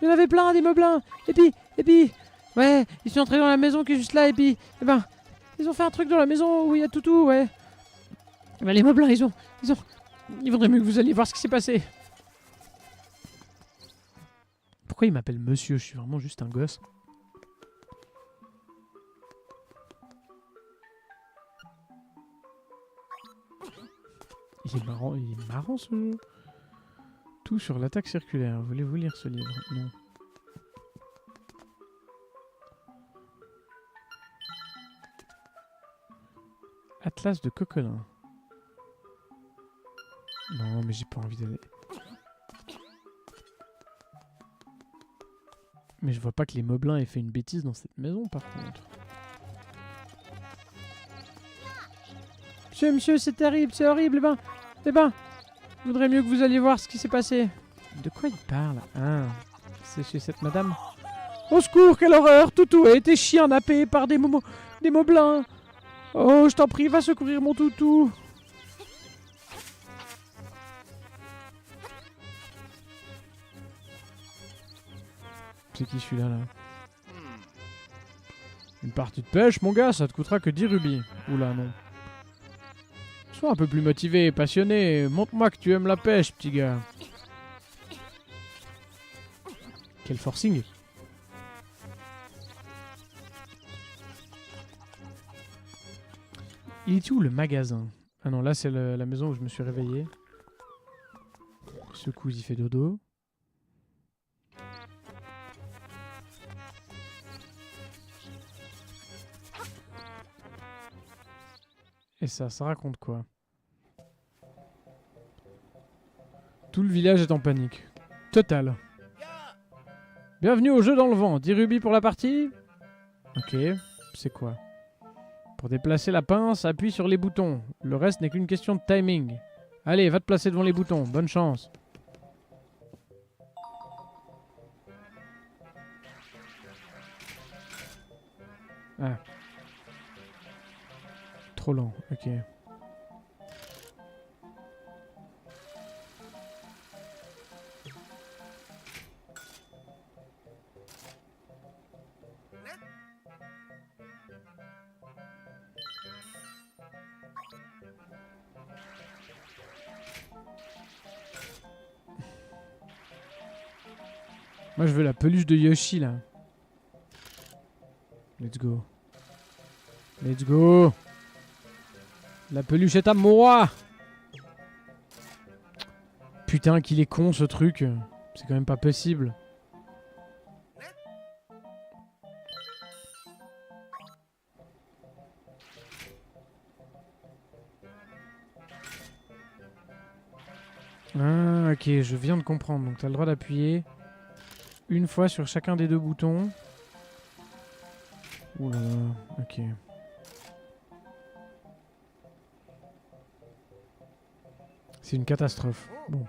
Il y en avait plein, des moblins. Et puis... Ouais, ils sont entrés dans la maison qui est juste là. Et puis... Eh ben... Ils ont fait un truc dans la maison où il y a Toutou, ouais. Bah, les moblins, il vaudrait mieux que vous alliez voir ce qui s'est passé. Pourquoi il m'appelle monsieur? Je suis vraiment juste un gosse. Il est marrant ce jeu. Tout sur l'attaque circulaire. Voulez-vous lire ce livre? Non. Atlas de Coquelin. Non, mais j'ai pas envie d'aller. Mais je vois pas que les Moblins aient fait une bêtise dans cette maison, par contre. Monsieur, c'est terrible, c'est horrible. Eh ben, je voudrais mieux que vous alliez voir ce qui s'est passé. De quoi il parle? Ah, c'est chez cette madame. Au secours, quelle horreur! Toutou a été chiennappé par des Moblins. Oh, je t'en prie, va secourir mon toutou. C'est qui celui-là, là? Une partie de pêche, mon gars, ça te coûtera que 10 rubis. Oula, non. Sois un peu plus motivé et passionné. Montre-moi que tu aimes la pêche, petit gars. Quel forcing. Il est où le magasin? Ah non, là c'est la maison où je me suis réveillé. Ce coup, il fait dodo. Et ça raconte quoi? Tout le village est en panique. Total. Bienvenue au jeu dans le vent. 10 rubis pour la partie? Ok, c'est quoi? Pour déplacer la pince, appuie sur les boutons. Le reste n'est qu'une question de timing. Allez, va te placer devant les boutons. Bonne chance. Ah. Trop lent, ok. Moi je veux la peluche de Yoshi là. Let's go. Let's go. La peluche est à moi. Putain qu'il est con ce truc. C'est quand même pas possible. Ah ok, je viens de comprendre. Donc t'as le droit d'appuyer une fois sur chacun des deux boutons. Ouh là là, ok. C'est une catastrophe. Bon.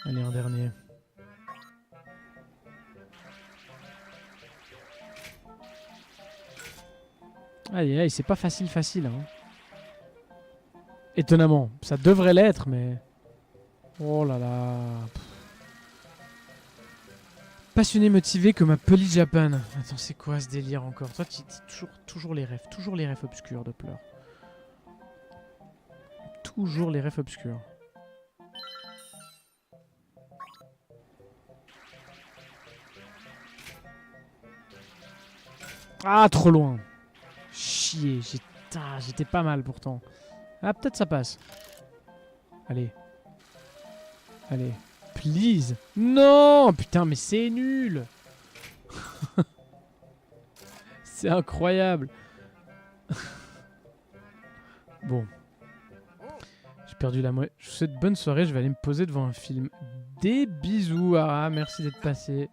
Allez, un dernier. Aïe aïe, c'est pas facile hein. Étonnamment. Ça devrait l'être, mais... Oh là là. Passionné motivé comme un Police Japan. Attends, c'est quoi ce délire encore? Toi, tu toujours les rêves obscurs de pleurs. Toujours les rêves obscurs. Ah, trop loin. Chier, j'étais pas mal pourtant. Ah, peut-être ça passe. Allez. Allez. Please. Non, putain, mais c'est nul. C'est incroyable. Bon. J'ai perdu la moitié. Je vous souhaite bonne soirée. Je vais aller me poser devant un film. Des bisous, Ara. Merci d'être passé.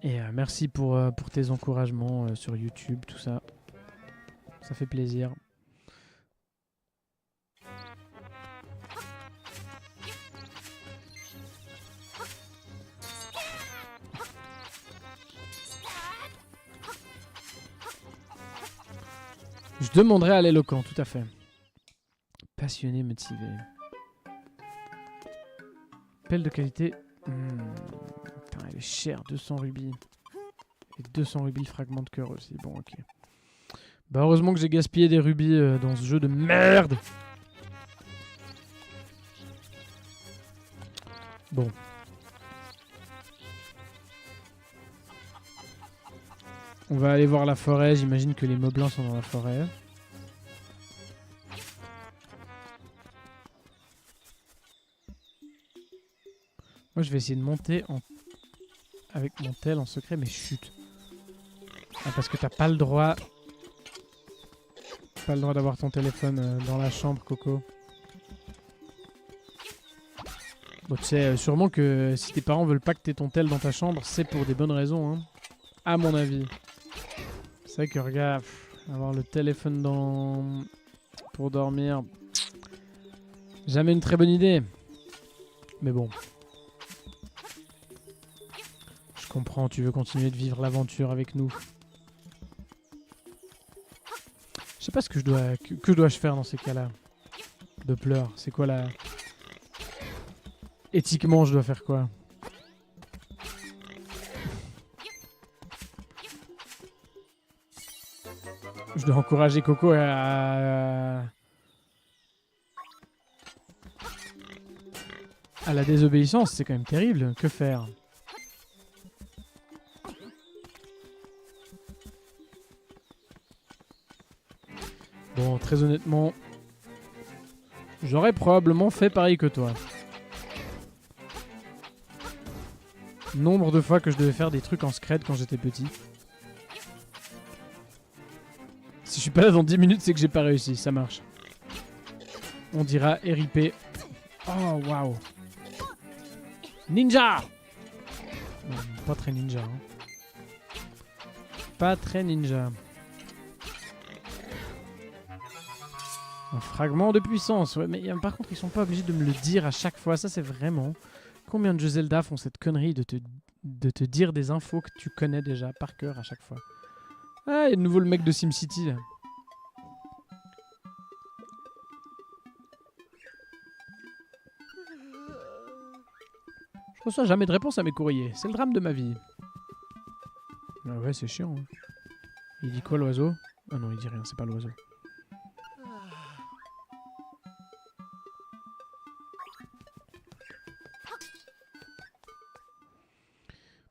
Et merci pour tes encouragements sur YouTube, tout ça. Ça fait plaisir. Je demanderai à l'éloquent, tout à fait. Passionné, motivé. Pelle de qualité. Putain, elle est chère, 200 rubis. Et 200 rubis, fragment de cœur aussi. Bon, ok. Bah, heureusement que j'ai gaspillé des rubis dans ce jeu de merde. Bon. On va aller voir la forêt. J'imagine que les moblins sont dans la forêt. Moi, je vais essayer de monter avec mon tel en secret, mais chut. Ah, parce que t'as pas le droit... Pas le droit d'avoir ton téléphone dans la chambre, Coco. Bon, tu sais, sûrement que si tes parents veulent pas que t'aies ton tel dans ta chambre, c'est pour des bonnes raisons, hein. À mon avis. C'est vrai que, regarde, avoir le téléphone dans... pour dormir... Jamais une très bonne idée. Mais bon. Je comprends, tu veux continuer de vivre l'aventure avec nous. Je sais pas ce que je dois... Que dois-je faire dans ces cas-là? De pleurs. C'est quoi la... Éthiquement, je dois faire quoi? Je dois encourager Coco à la désobéissance. C'est quand même terrible. Que faire? Bon, très honnêtement, j'aurais probablement fait pareil que toi. Nombre de fois que je devais faire des trucs en scred quand j'étais petit. Si je suis pas là dans 10 minutes, c'est que j'ai pas réussi. Ça marche. On dira RIP. Oh, waouh. Ninja! Non, pas très ninja. Hein. Pas très ninja. Un fragment de puissance. Ouais, mais par contre, ils sont pas obligés de me le dire à chaque fois. Ça, c'est vraiment... Combien de jeux Zelda font cette connerie de te dire des infos que tu connais déjà par cœur à chaque fois? Ah, il y a de nouveau le mec de SimCity, là. Je reçois jamais de réponse à mes courriers. C'est le drame de ma vie. Ah ouais, c'est chiant. Hein. Il dit quoi, l'oiseau? Ah non, il dit rien, c'est pas l'oiseau.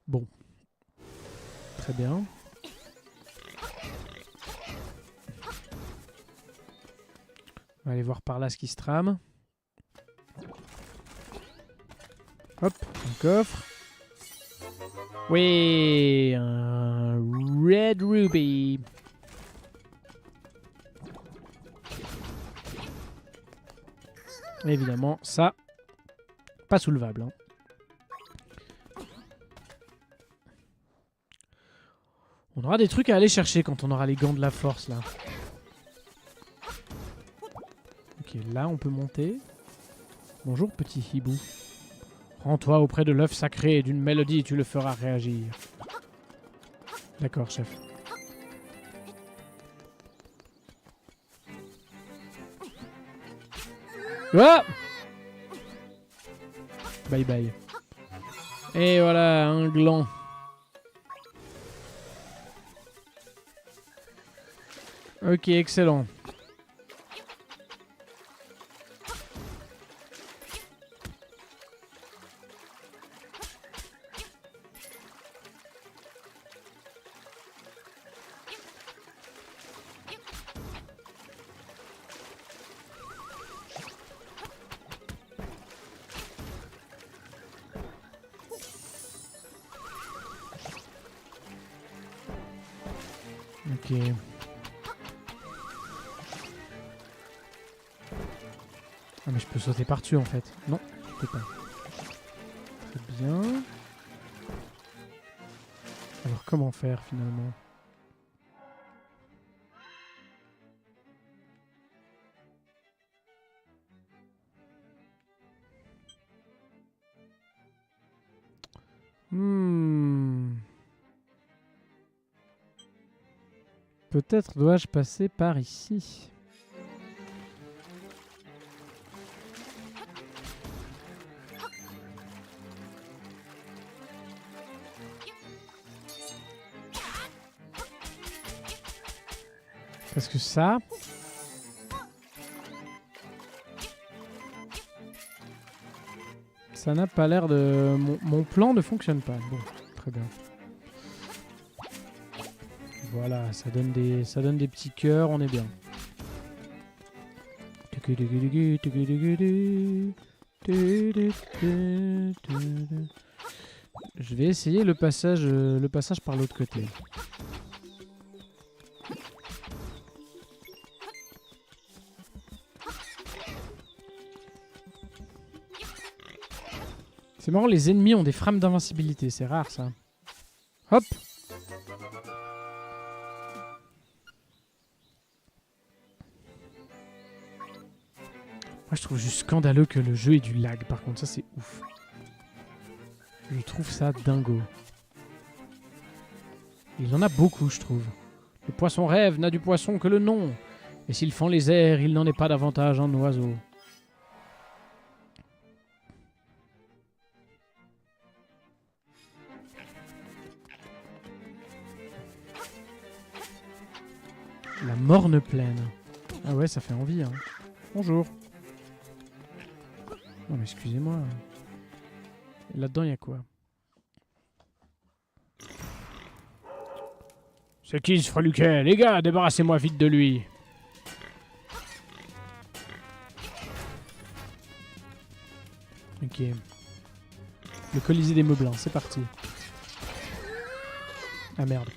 Bon. Très bien. On va aller voir par là ce qui se trame. Hop, un coffre. Oui, un Red Ruby. Évidemment, ça, pas soulevable. Hein. On aura des trucs à aller chercher quand on aura les gants de la force, là. Ok, là, on peut monter. Bonjour, petit hibou. Rends-toi auprès de l'œuf sacré et d'une mélodie et tu le feras réagir. D'accord, chef. Ah! Bye bye. Et voilà, un gland. Ok, excellent. Ok. Ah mais je peux sauter par-dessus en fait. Non, je peux pas. Très bien. Alors comment faire finalement? Peut-être dois-je passer par ici. Parce que ça... Ça n'a pas l'air de... Mon plan ne fonctionne pas. Bon, très bien. Voilà, ça donne des petits cœurs, on est bien. Je vais essayer le passage par l'autre côté. C'est marrant, les ennemis ont des frames d'invincibilité, c'est rare ça. Hop! Moi je trouve juste scandaleux que le jeu ait du lag, par contre ça c'est ouf. Je trouve ça dingo. Il en a beaucoup je trouve. Le poisson rêve n'a du poisson que le nom. Et s'il fend les airs, il n'en est pas davantage un oiseau. La morne plaine. Ah ouais, ça fait envie, hein. Bonjour. Non mais excusez-moi. Là-dedans, il y a quoi? C'est qui ce freluquet? Les gars, débarrassez-moi vite de lui. Ok. Le Colisée des Meublins, c'est parti. Ah merde.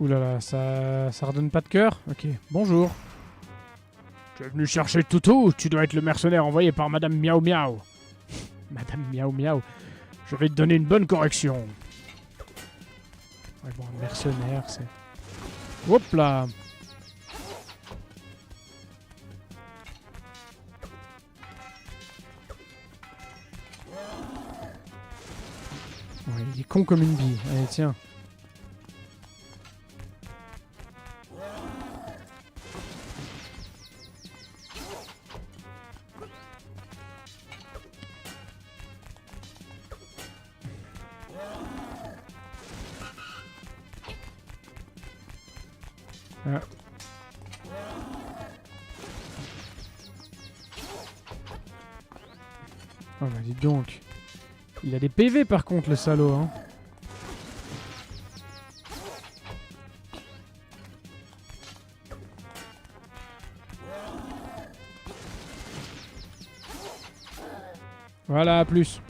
Ouh là là, ça redonne pas de cœur? Ok, bonjour. Tu es venu chercher Toutou? Tu dois être le mercenaire envoyé par Madame Miaou Miaou. Madame Miaou Miaou. Je vais te donner une bonne correction. Ouais bon, un mercenaire, c'est... Hop là! Ouais, il est con comme une bille. Allez, tiens. Ah. Oh bah dis donc. Il a des PV par contre le salaud hein. Voilà, plus.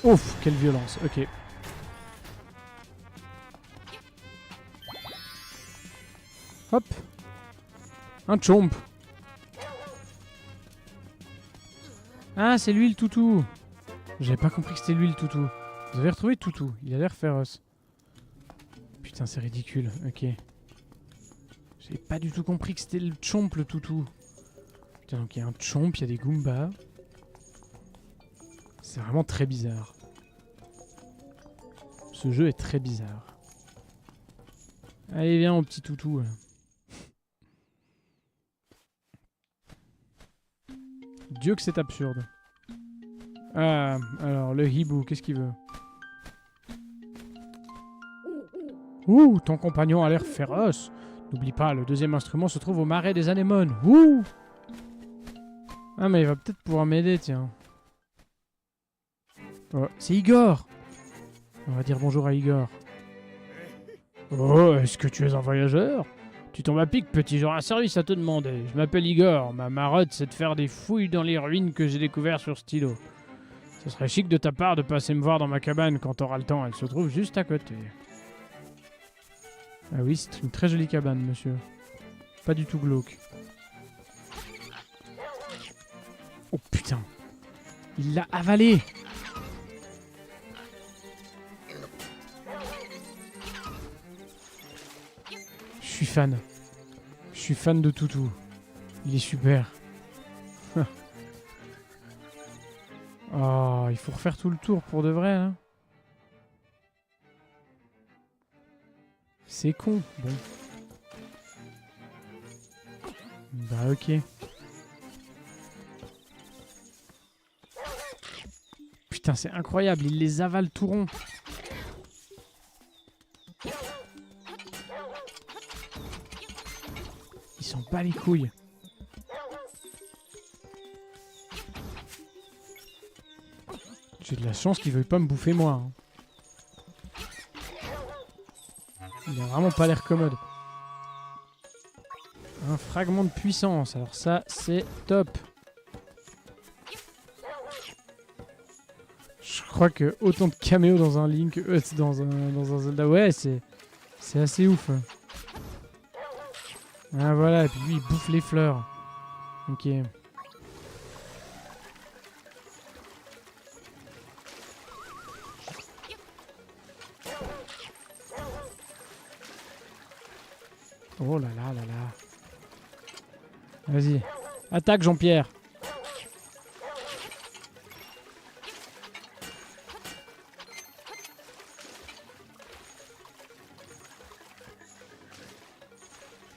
Ouf, quelle violence, ok. Hop. Un chomp. Ah, c'est lui le toutou. J'avais pas compris que c'était lui le toutou. Vous avez retrouvé toutou. Il a l'air féroce. Putain, c'est ridicule. Ok. J'avais pas du tout compris que c'était le chomp le toutou. Putain, donc il y a un chomp, il y a des goombas. C'est vraiment très bizarre. Ce jeu est très bizarre. Allez, viens, mon petit toutou. Là. Dieu que c'est absurde. Ah, alors, le hibou, qu'est-ce qu'il veut? Ouh, ton compagnon a l'air féroce. N'oublie pas, le deuxième instrument se trouve au marais des anémones. Ouh! Ah, mais il va peut-être pouvoir m'aider, tiens. Oh, c'est Igor! On va dire bonjour à Igor. Oh, est-ce que tu es un voyageur? Tu tombes à pic, petit, j'aurai un service à te demander. Je m'appelle Igor, ma marotte c'est de faire des fouilles dans les ruines que j'ai découvertes sur Stylo. Ce serait chic de ta part de passer me voir dans ma cabane quand t'auras le temps, elle se trouve juste à côté. Ah oui, c'est une très jolie cabane, monsieur. Pas du tout glauque. Oh putain! Il l'a avalé! Je suis fan. Je suis fan de Toutou. Il est super. Oh, il faut refaire tout le tour pour de vrai, hein. C'est con. Bon. Bah ok. Putain, c'est incroyable. Il les avale tout rond. Ils sont pas les couilles. de la chance qu'il veuille pas me bouffer moi. Hein. Il a vraiment pas l'air commode. Un fragment de puissance. Alors ça, c'est top. Je crois que autant de caméos dans un Link, dans un Zelda, ouais, c'est assez ouf. Ah voilà, et puis lui, il bouffe les fleurs. Ok. Oh là là là là. Vas-y. Attaque Jean-Pierre.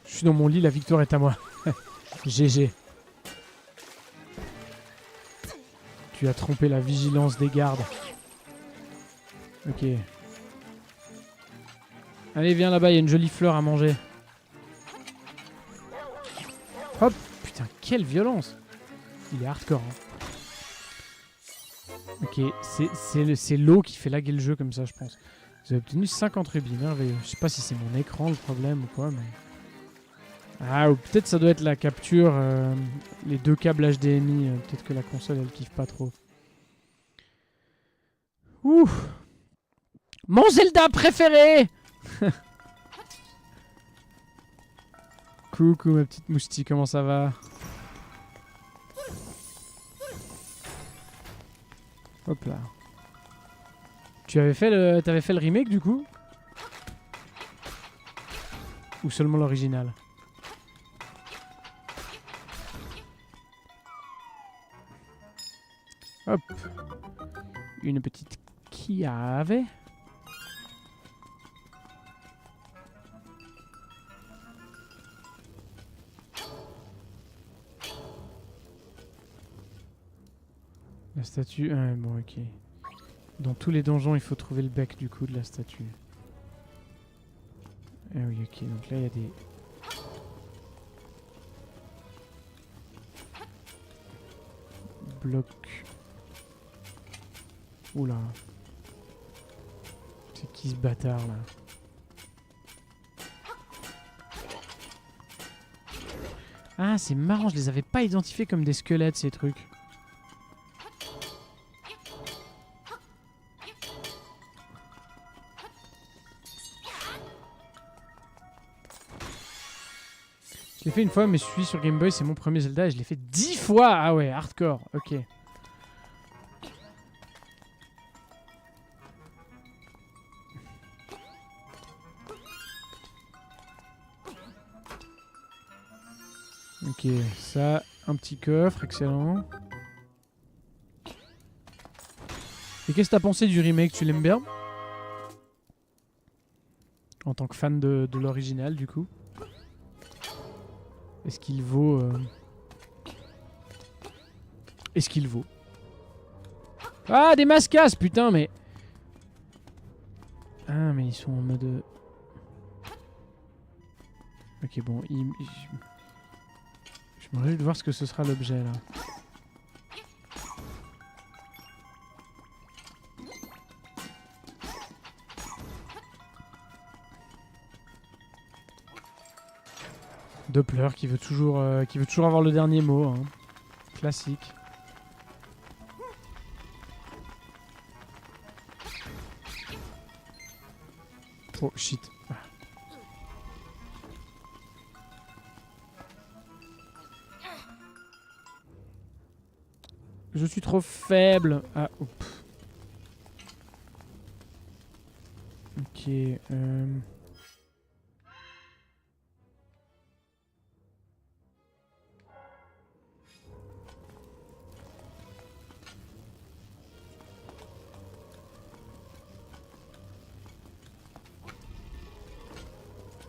Je suis dans mon lit, la victoire est à moi. GG. Tu as trompé la vigilance des gardes. Ok. Allez, viens là-bas, il y a une jolie fleur à manger. Hop. Putain, quelle violence. Il est hardcore. Hein. Ok, c'est l'eau qui fait laguer le jeu comme ça, je pense. Vous avez obtenu 50 rubis, merveilleux. Je sais pas si c'est mon écran le problème ou quoi, mais... Ah, ou peut-être ça doit être la capture, les deux câbles HDMI. Peut-être que la console, elle kiffe pas trop. Ouh. Mon Zelda préféré. Coucou ma petite moustie, comment ça va? Hop là. T'avais fait le remake du coup? Ou seulement l'original? Hop. Une petite chiave. La statue... bon, ok. Dans tous les donjons, il faut trouver le bec du coup de la statue. Ah oui, ok. Donc là, il y a des... blocs. Oula. C'est qui ce bâtard là? Ah, c'est marrant, je les avais pas identifiés comme des squelettes ces trucs. Je l'ai fait une fois, mais je suis sur Game Boy, c'est mon premier Zelda et je l'ai fait 10 fois! Ah ouais, hardcore, ok. Ok, ça, un petit coffre, excellent. Et qu'est-ce que t'as pensé du remake? Tu l'aimes bien? En tant que fan de l'original, du coup. Est-ce qu'il vaut... Est-ce qu'il vaut? Ah, des mascasses, putain, mais... Ah, mais ils sont en mode... Ok, bon, je me réjouis de voir ce que ce sera l'objet, là. Doppler qui veut toujours avoir le dernier mot. Hein. Classique. Oh shit. Je suis trop faible. Ah, oups. Ok.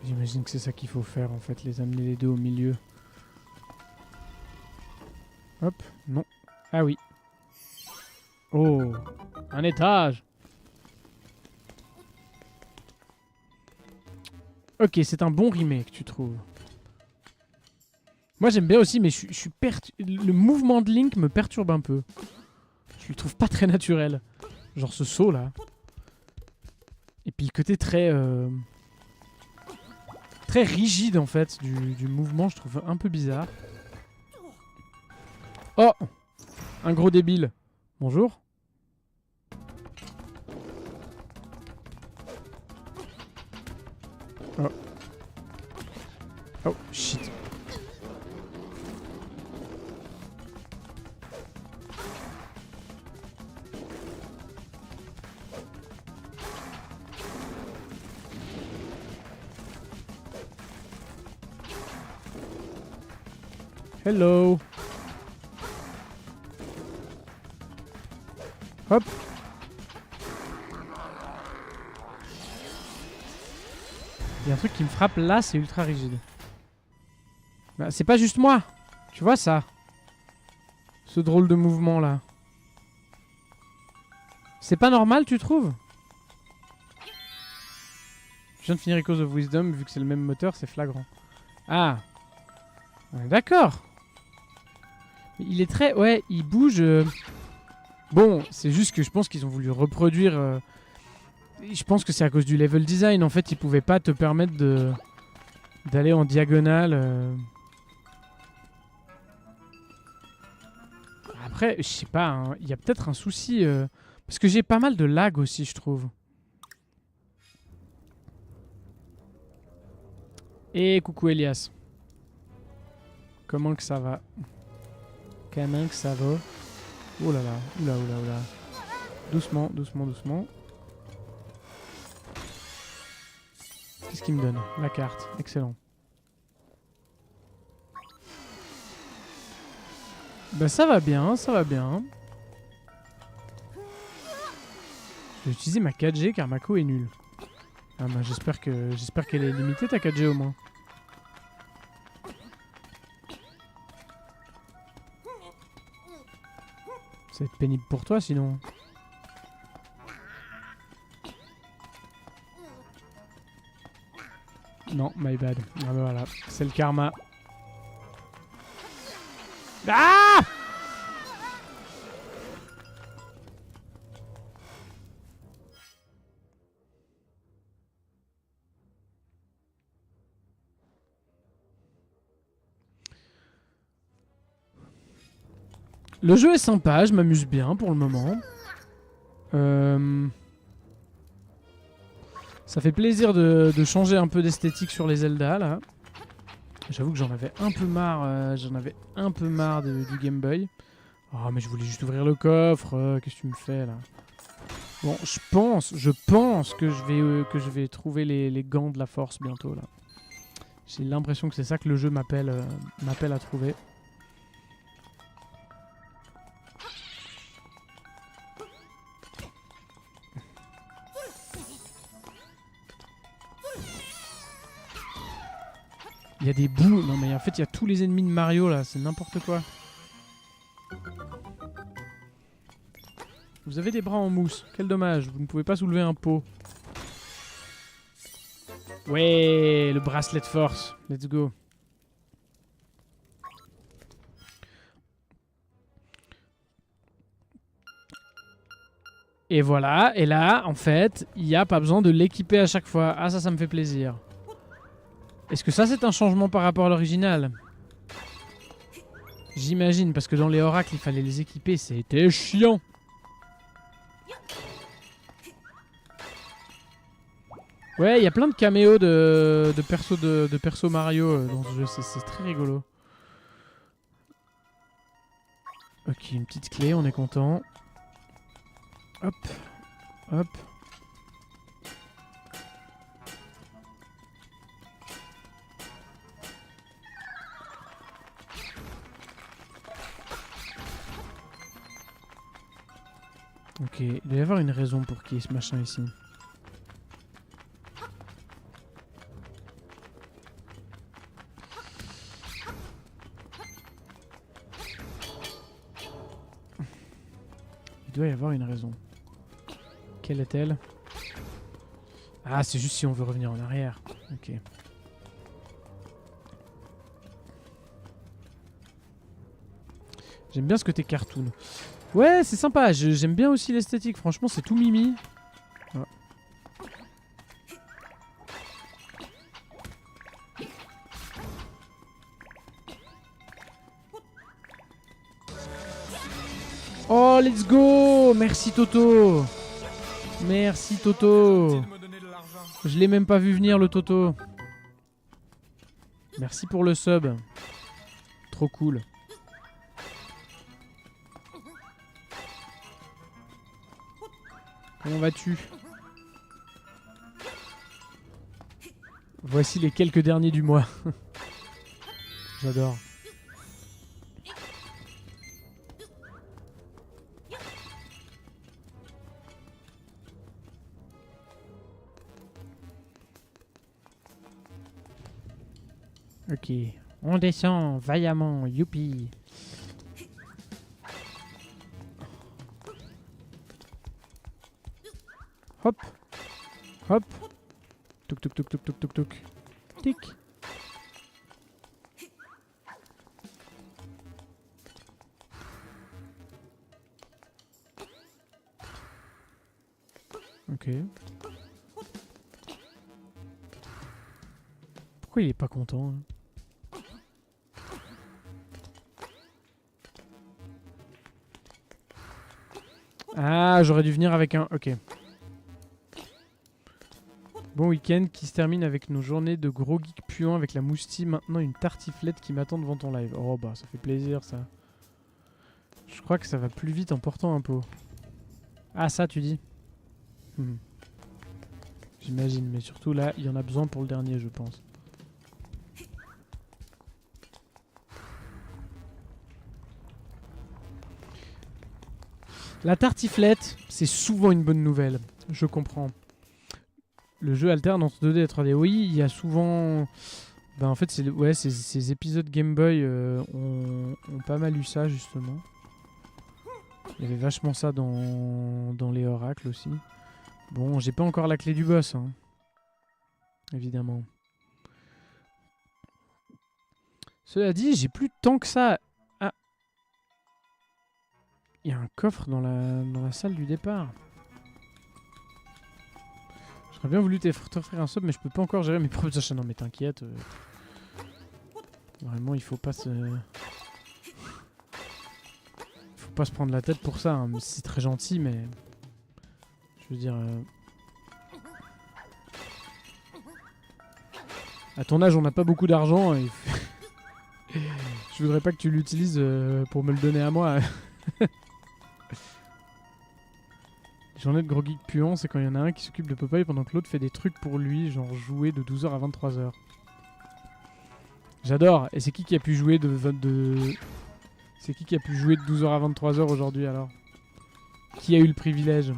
J'imagine que c'est ça qu'il faut faire en fait, les amener les deux au milieu. Hop, non. Ah oui. Oh, un étage. Ok, c'est un bon remake, tu trouves? Moi j'aime bien aussi, mais le mouvement de Link me perturbe un peu. Je le trouve pas très naturel. Genre ce saut là. Et puis le côté très... très rigide en fait du mouvement, je trouve un peu bizarre. Oh! Un gros débile. Bonjour. Oh. Oh, shit. Hello. Hop. Il y a un truc qui me frappe là, c'est ultra rigide. Bah, c'est pas juste moi. Tu vois ça? Ce drôle de mouvement là. C'est pas normal, tu trouves? Je viens de finir Echoes of Wisdom, vu que c'est le même moteur, c'est flagrant. Ah. D'accord. Il est très... Ouais, il bouge... Bon, c'est juste que je pense qu'ils ont voulu reproduire... Je pense que c'est à cause du level design. En fait, ils pouvaient pas te permettre d'aller en diagonale. Après, je sais pas, hein, il y a peut-être un souci... Parce que j'ai pas mal de lag aussi, je trouve. Et coucou Elias. Comment que ça va? Comment que ça va? Oh là là, oula oula oula. Doucement, doucement, doucement. Qu'est-ce qu'il me donne? La carte, excellent. Bah ça va bien, ça va bien. J'ai utilisé ma 4G car ma co est nulle. Ah bah j'espère qu'elle est limitée ta 4G au moins. Ça va être pénible pour toi sinon. Non, my bad. Ah bah voilà, c'est le karma. Ah! Le jeu est sympa, je m'amuse bien pour le moment. Ça fait plaisir de changer un peu d'esthétique sur les Zelda là. J'avoue que j'en avais un peu marre, du Game Boy. Oh mais je voulais juste ouvrir le coffre, qu'est-ce que tu me fais là? Bon, je pense que je vais trouver les gants de la force bientôt là. J'ai l'impression que c'est ça que le jeu m'appelle à trouver. Il y a des bouts. Non mais en fait il y a tous les ennemis de Mario là, c'est n'importe quoi. Vous avez des bras en mousse, quel dommage, vous ne pouvez pas soulever un pot. Ouais, le bracelet de force, let's go. Et voilà, et là en fait, il n'y a pas besoin de l'équiper à chaque fois. Ah ça me fait plaisir. Est-ce que ça c'est un changement par rapport à l'original? J'imagine, parce que dans les oracles il fallait les équiper, c'était chiant. Ouais, il y a plein de caméos de perso Mario dans ce jeu, c'est très rigolo. Ok, une petite clé, on est content. Hop, hop. Ok, il doit y avoir une raison pour qu'il y ait ce machin ici. Il doit y avoir une raison. Quelle est-elle? Ah, c'est juste si on veut revenir en arrière. Ok. J'aime bien ce côté cartoon. Ouais, c'est sympa. J'aime bien aussi l'esthétique. Franchement, c'est tout mimi. Ah. Oh, let's go! Merci Toto! Merci Toto! Gentil de me donner de l'argent. Je l'ai même pas vu venir le Toto. Merci pour le sub. Trop cool. Comment vas-tu? Voici les quelques derniers du mois. J'adore. Ok, on descend vaillamment, youpi. Hop, hop. Touk touk touk touk touk touk touk. Tic. Ok. Pourquoi il est pas content hein? Ah, j'aurais dû venir avec un... Ok. Bon week-end qui se termine avec nos journées de gros geeks puants avec la moustie. Maintenant une tartiflette qui m'attend devant ton live. Oh bah ça fait plaisir ça. Je crois que ça va plus vite en portant un pot. Ah ça tu dis J'imagine, mais surtout là il y en a besoin pour le dernier je pense. La tartiflette, c'est souvent une bonne nouvelle. Je comprends. Le jeu alterne entre 2D et 3D. Oui, il y a souvent... Ben en fait, ouais, ces épisodes Game Boy ont pas mal eu ça, justement. Il y avait vachement ça dans les oracles aussi. Bon, j'ai pas encore la clé du boss, hein. Évidemment. Cela dit, j'ai plus tant que ça. Ah. Il y a un coffre dans la salle du départ. J'aurais bien voulu t'offrir un sub, mais je peux pas encore gérer mes propres achats. Non, mais t'inquiète. Vraiment, il faut pas se... Faut pas se prendre la tête pour ça. Hein. C'est très gentil, mais... Je veux dire... À ton âge, on n'a pas beaucoup d'argent. Et... Je voudrais pas que tu l'utilises pour me le donner à moi. Les journées de gros geek puants, c'est quand il y en a un qui s'occupe de Popeye pendant que l'autre fait des trucs pour lui, genre jouer de 12h à 23h. J'adore. Et c'est qui a pu jouer C'est qui a pu jouer de 12h à 23h aujourd'hui alors? Qui a eu le privilège?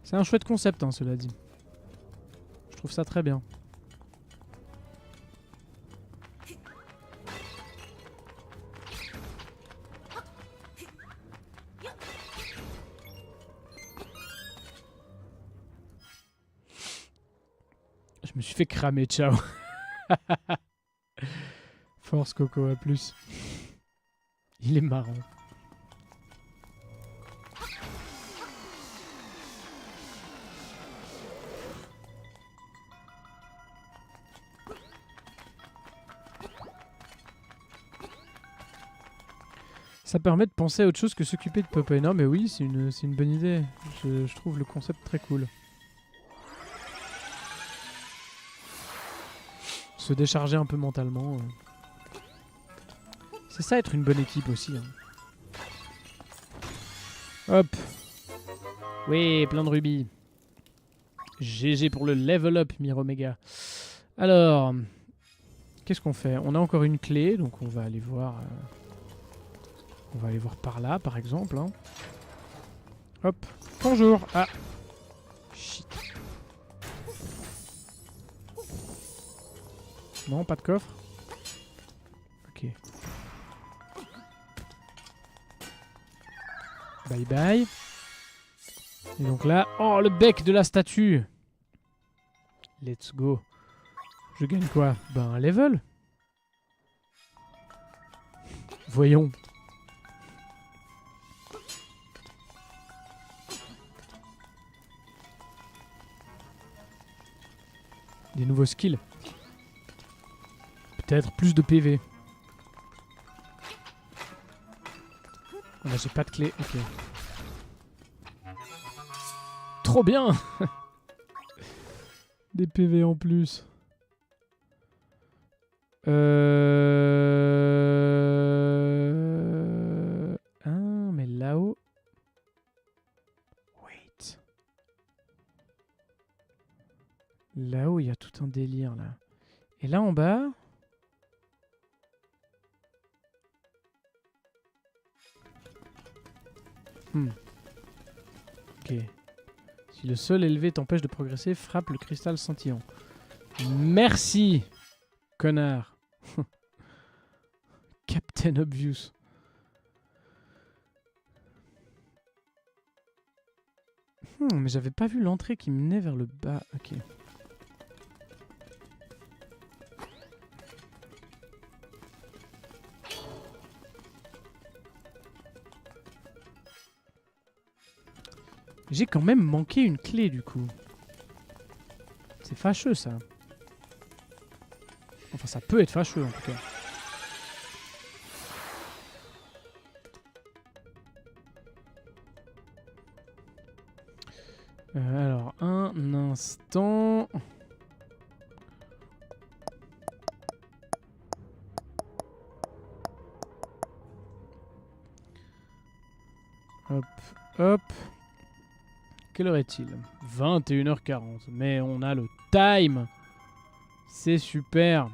C'est un chouette concept, hein, cela dit. Je trouve ça très bien. Je me suis fait cramer, ciao. Force Coco, à plus. Il est marrant. Ça permet de penser à autre chose que s'occuper de Popeye. Non mais oui, c'est une bonne idée. Je trouve le concept très cool. Se décharger un peu mentalement. C'est ça être une bonne équipe aussi. Hein. Hop. Oui, plein de rubis. GG pour le level up, Miromega. Alors, qu'est-ce qu'on fait? On a encore une clé, donc on va aller voir... On va aller voir par là, par exemple. Hein. Hop. Bonjour. Ah. Shit. Non, pas de coffre. Ok. Bye bye. Et donc là... Oh, le bec de la statue. Let's go. Je gagne quoi? Ben, un level. Voyons. Des nouveaux skills. Peut-être plus de PV. Oh, là, j'ai pas de clé. Ok. Trop bien. Des PV en plus. Ah, mais là-haut... Wait. Là-haut, il y a tout un délire, là. Et là, en bas... Ok. Si le sol élevé t'empêche de progresser, frappe le cristal scintillant. Merci, connard. Captain Obvious. Mais j'avais pas vu l'entrée qui menait vers le bas. Ok. J'ai quand même manqué une clé du coup. C'est fâcheux ça. Enfin ça peut être fâcheux en tout cas. Alors un instant. Hop, hop. Quelle heure est-il? 21h40. Mais on a le time. C'est super.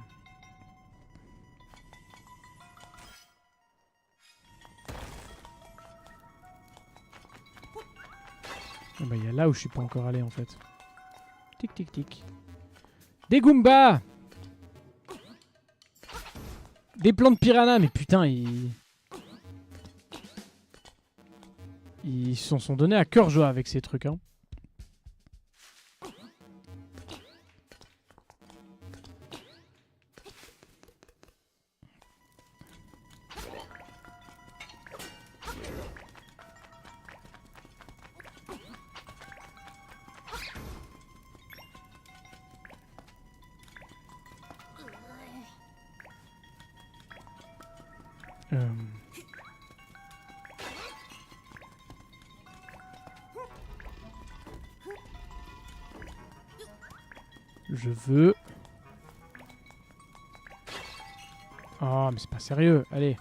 Oh bah, y a là où je suis pas encore allé en fait. Tic tic tic. Des Goombas. Des plans de piranha. Mais putain, ils s'en sont donnés à cœur joie avec ces trucs, hein. Je veux... Oh, mais c'est pas sérieux. Allez.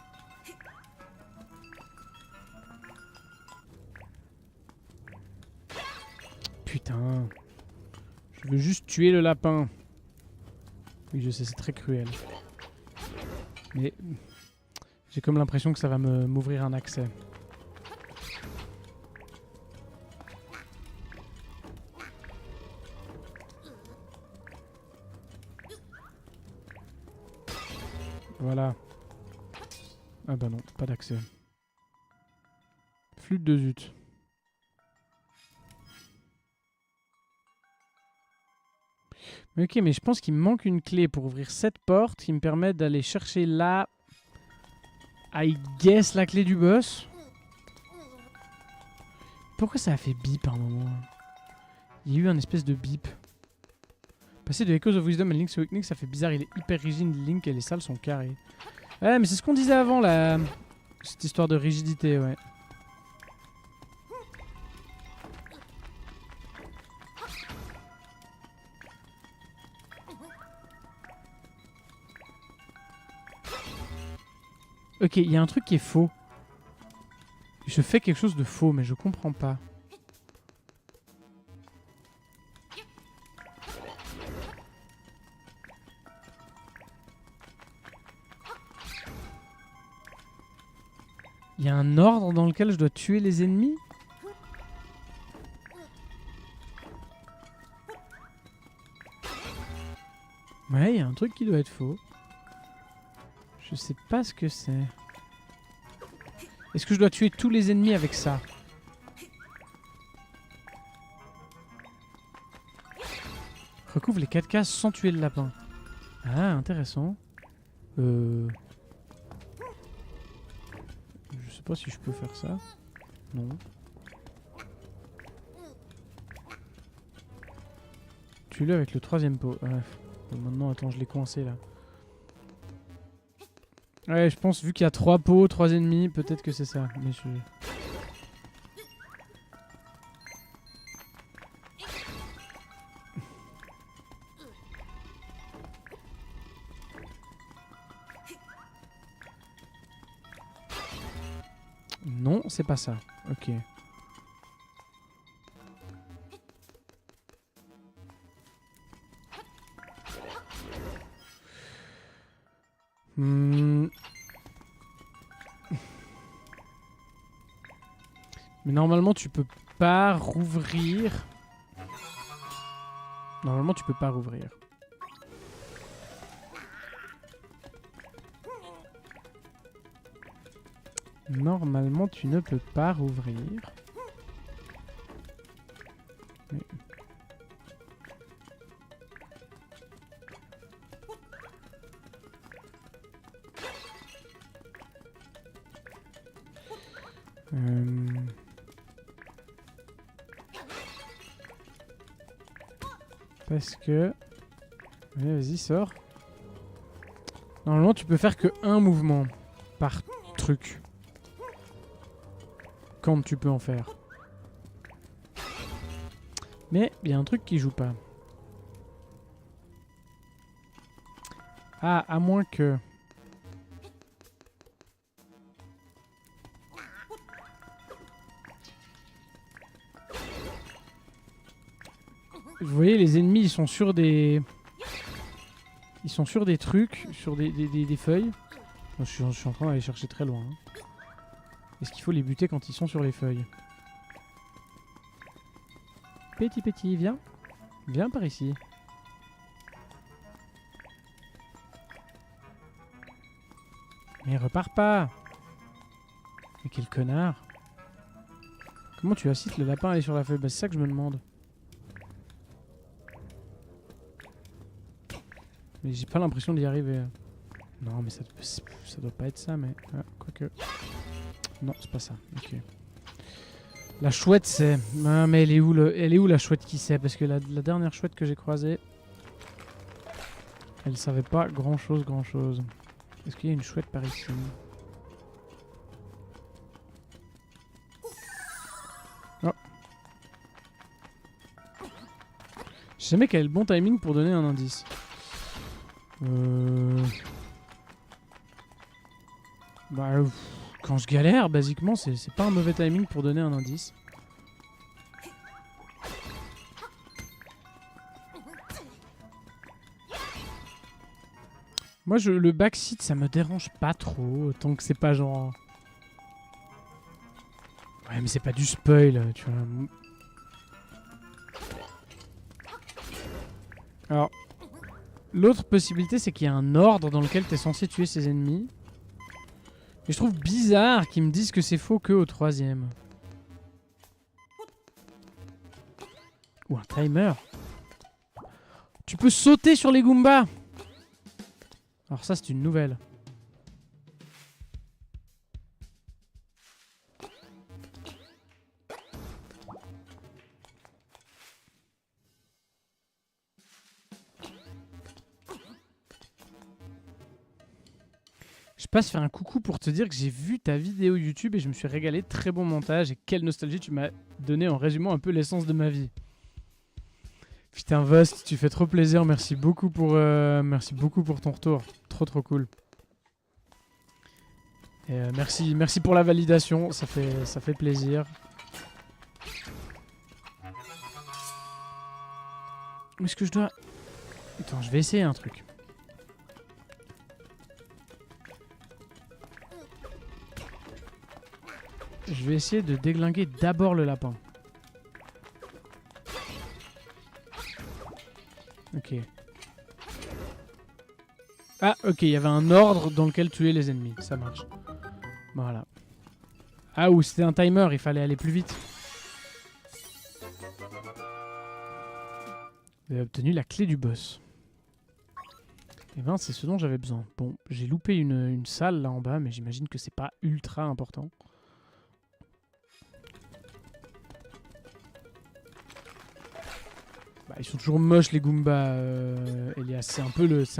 Putain. Je veux juste tuer le lapin. Oui, je sais, c'est très cruel. Mais... j'ai comme l'impression que ça va m'ouvrir un accès. Voilà. Ah bah non, pas d'accès. Flûte de zut. Mais ok, mais je pense qu'il me manque une clé pour ouvrir cette porte qui me permet d'aller chercher là... I guess la clé du boss. Pourquoi ça a fait bip à un moment? Il y a eu un espèce de bip. Passer de Echoes of Wisdom à Link's Awakening, ça fait bizarre, il est hyper rigide, Link, et les salles sont carrées. Ouais, mais c'est ce qu'on disait avant, là. Cette histoire de rigidité, ouais. Ok, il y a un truc qui est faux. Je fais quelque chose de faux, mais je comprends pas. Il y a un ordre dans lequel je dois tuer les ennemis? Ouais, il y a un truc qui doit être faux. Je sais pas ce que c'est. Est-ce que je dois tuer tous les ennemis avec ça? Découvre les 4 cases sans tuer le lapin. Ah, intéressant. Je sais pas si je peux faire ça. Non. Tue-le avec le 3ème pot. Ouais. Bon, maintenant, attends, je l'ai coincé là. Ouais, je pense, vu qu'il y a 3 pots, 3 ennemis, peut-être que c'est ça. Mais je... Non, c'est pas ça. Ok. Mais normalement, tu peux pas rouvrir. Normalement, tu peux pas rouvrir. Normalement, tu ne peux pas rouvrir. Mais... Parce que... Ouais, vas-y, sors. Normalement, tu peux faire que un mouvement par truc. Quand tu peux en faire. Mais il y a un truc qui joue pas. Ah, à moins que... Vous voyez, les ennemis, ils sont sur des... Ils sont sur des trucs, sur des feuilles. Je suis en train d'aller chercher très loin. Hein. Est-ce qu'il faut les buter quand ils sont sur les feuilles? Petit, viens. Viens par ici. Mais repars pas. Mais quel connard. Comment tu incites le lapin à aller sur la feuille? Bah c'est ça que je me demande. Mais j'ai pas l'impression d'y arriver. Non mais ça doit pas être ça mais... Ah, quoique... Non c'est pas ça, ok. La chouette c'est... Ah mais elle est où la chouette qui sait? Parce que la dernière chouette que j'ai croisée... Elle savait pas grand chose. Est-ce qu'il y a une chouette par ici? Oh. Je sais jamais quel est le bon timing pour donner un indice. Bah, quand je galère, basiquement, c'est pas un mauvais timing pour donner un indice. Moi, le backseat, ça me dérange pas trop, tant que c'est pas genre... Ouais, mais c'est pas du spoil, tu vois. Alors... L'autre possibilité, c'est qu'il y a un ordre dans lequel tu es censé tuer ses ennemis. Et je trouve bizarre qu'ils me disent que c'est faux que au 3ème. Ou un timer. Tu peux sauter sur les Goombas. Alors ça, c'est une nouvelle. Je passe faire un coucou pour te dire que j'ai vu ta vidéo YouTube et je me suis régalé. Très bon montage et quelle nostalgie tu m'as donné en résumant un peu l'essence de ma vie. Putain Vost, tu fais trop plaisir. Merci beaucoup pour ton retour. Trop cool. Et merci pour la validation. Ça fait plaisir. Est-ce que je dois... Attends, je vais essayer un truc. Je vais essayer de déglinguer d'abord le lapin. Ok. Ah, ok, il y avait un ordre dans lequel tuer les ennemis. Ça marche. Voilà. Ah, ou c'était un timer, il fallait aller plus vite. Vous avez obtenu la clé du boss. Et ben c'est ce dont j'avais besoin. Bon, j'ai loupé une salle là en bas, mais j'imagine que c'est pas ultra important. Bah, ils sont toujours moches les Goombas, Elias. C'est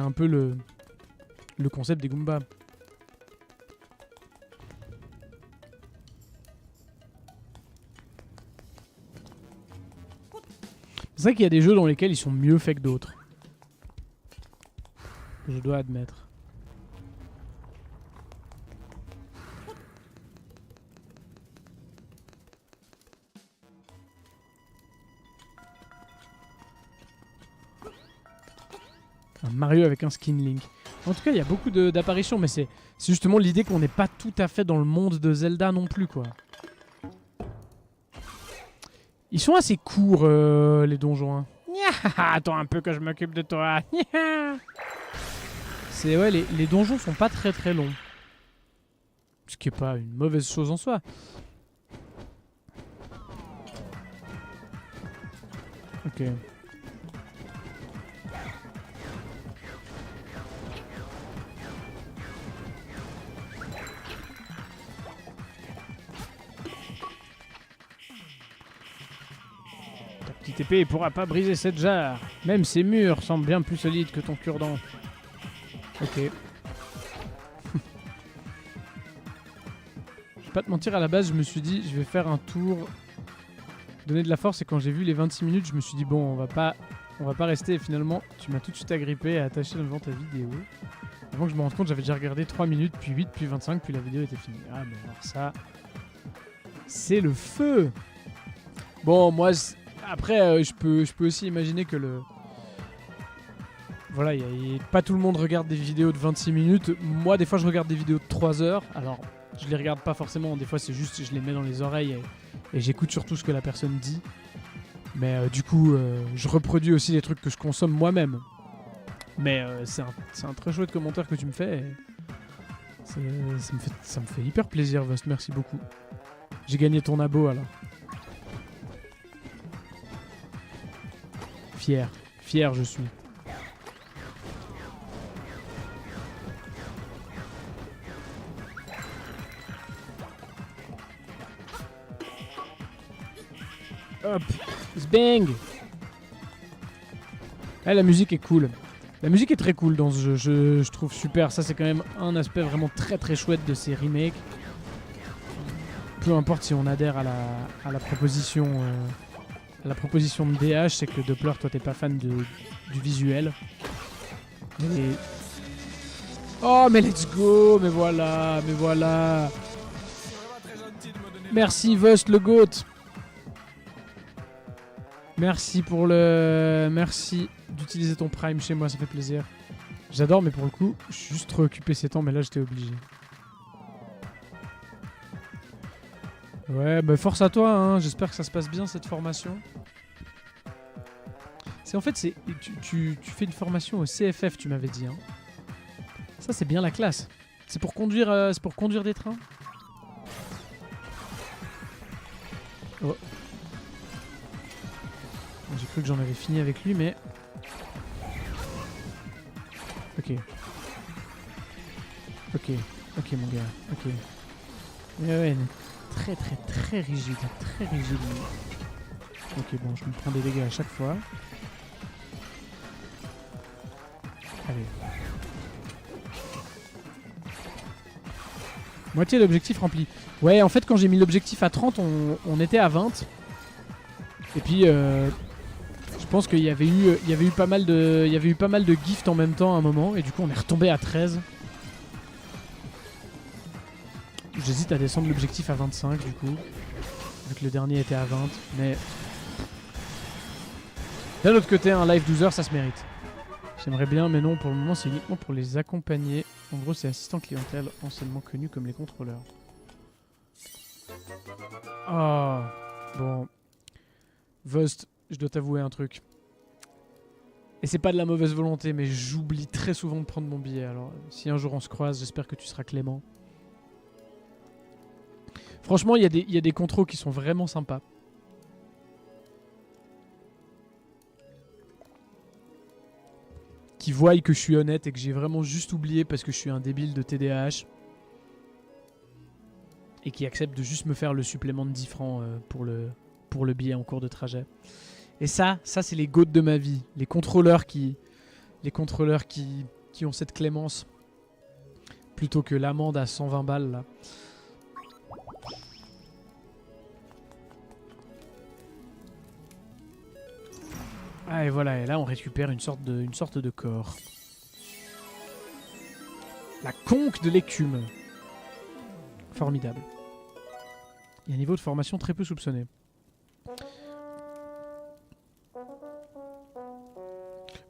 un peu le concept des Goombas. C'est vrai qu'il y a des jeux dans lesquels ils sont mieux faits que d'autres. Je dois admettre. Un Mario avec un skin Link. En tout cas, il y a beaucoup d'apparitions, mais c'est justement l'idée qu'on n'est pas tout à fait dans le monde de Zelda non plus, quoi. Ils sont assez courts, les donjons. Hein. Attends un peu que je m'occupe de toi. C'est ouais, les donjons sont pas très très longs. Ce qui est pas une mauvaise chose en soi. Ok. Ta petite épée pourra pas briser cette jarre. Même ces murs semblent bien plus solides que ton cure-dent. Ok. Je vais pas te mentir, à la base, je me suis dit, je vais faire un tour, donner de la force, et quand j'ai vu les 26 minutes, je me suis dit, bon, on va pas rester, et finalement, tu m'as tout de suite agrippé et attaché devant ta vidéo. Avant que je me rende compte, j'avais déjà regardé 3 minutes, puis 8, puis 25, puis la vidéo était finie. Ah, mais alors ça, c'est le feu. Bon, moi, après, je peux aussi imaginer que le... Voilà, pas tout le monde regarde des vidéos de 26 minutes. Moi, des fois, je regarde des vidéos de 3 heures. Alors, je les regarde pas forcément. Des fois, c'est juste, je les mets dans les oreilles et j'écoute surtout ce que la personne dit. Mais du coup, je reproduis aussi les trucs que je consomme moi-même. Mais c'est un très chouette commentaire que tu me fais. Et ça me fait hyper plaisir, Vost. Merci beaucoup. J'ai gagné ton abo, alors. Fier. Fier, je suis. Hop, bang. Ah, la musique est cool. La musique est très cool dans ce jeu, je trouve super. Ça, c'est quand même un aspect vraiment très très chouette de ces remakes. Peu importe si on adhère à la proposition de DH, c'est que Doppler, toi, t'es pas fan du visuel. Et... Oh, mais let's go. Mais voilà, mais voilà. Merci, Vost, le GOAT. Merci pour le... Merci d'utiliser ton Prime chez moi, ça fait plaisir. J'adore, mais pour le coup, je suis juste trop occupé ces temps, mais là, j'étais obligé. Ouais, bah force à toi, hein. J'espère que ça se passe bien, cette formation. En fait, tu fais une formation au CFF, tu m'avais dit. Hein. Ça, c'est bien la classe. C'est pour conduire des trains. Oh. J'ai cru que j'en avais fini avec lui, mais... Ok. Ok. Ok, mon gars. Ok. Ouais, très, très, très rigide. Très rigide. Ok, bon, je me prends des dégâts à chaque fois. Allez. Moitié d'objectif rempli. Ouais, en fait, quand j'ai mis l'objectif à 30, on était à 20. Et puis... je pense qu'il y avait eu pas mal de gifts en même temps à un moment et du coup on est retombé à 13. J'hésite à descendre l'objectif à 25 du coup, vu que le dernier était à 20, mais d'un autre côté un live 12 heures ça se mérite. J'aimerais bien, mais non, pour le moment c'est uniquement pour les accompagner. En gros c'est assistant clientèle, anciennement connu comme les contrôleurs. Oh, bon. Vost, je dois t'avouer un truc. Et c'est pas de la mauvaise volonté, mais j'oublie très souvent de prendre mon billet. Alors, si un jour on se croise, j'espère que tu seras clément. Franchement, il y a des contrôles qui sont vraiment sympas. qui voient que je suis honnête et que j'ai vraiment juste oublié parce que je suis un débile de TDAH. Et qui acceptent de juste me faire le supplément de 10 francs pour le billet en cours de trajet. Et ça c'est les goats de ma vie. Les contrôleurs qui ont cette clémence. Plutôt que l'amende à 120 balles là. Ah et voilà, et là on récupère une sorte de corps. La conque de l'écume. Formidable. Il y a un niveau de formation très peu soupçonné.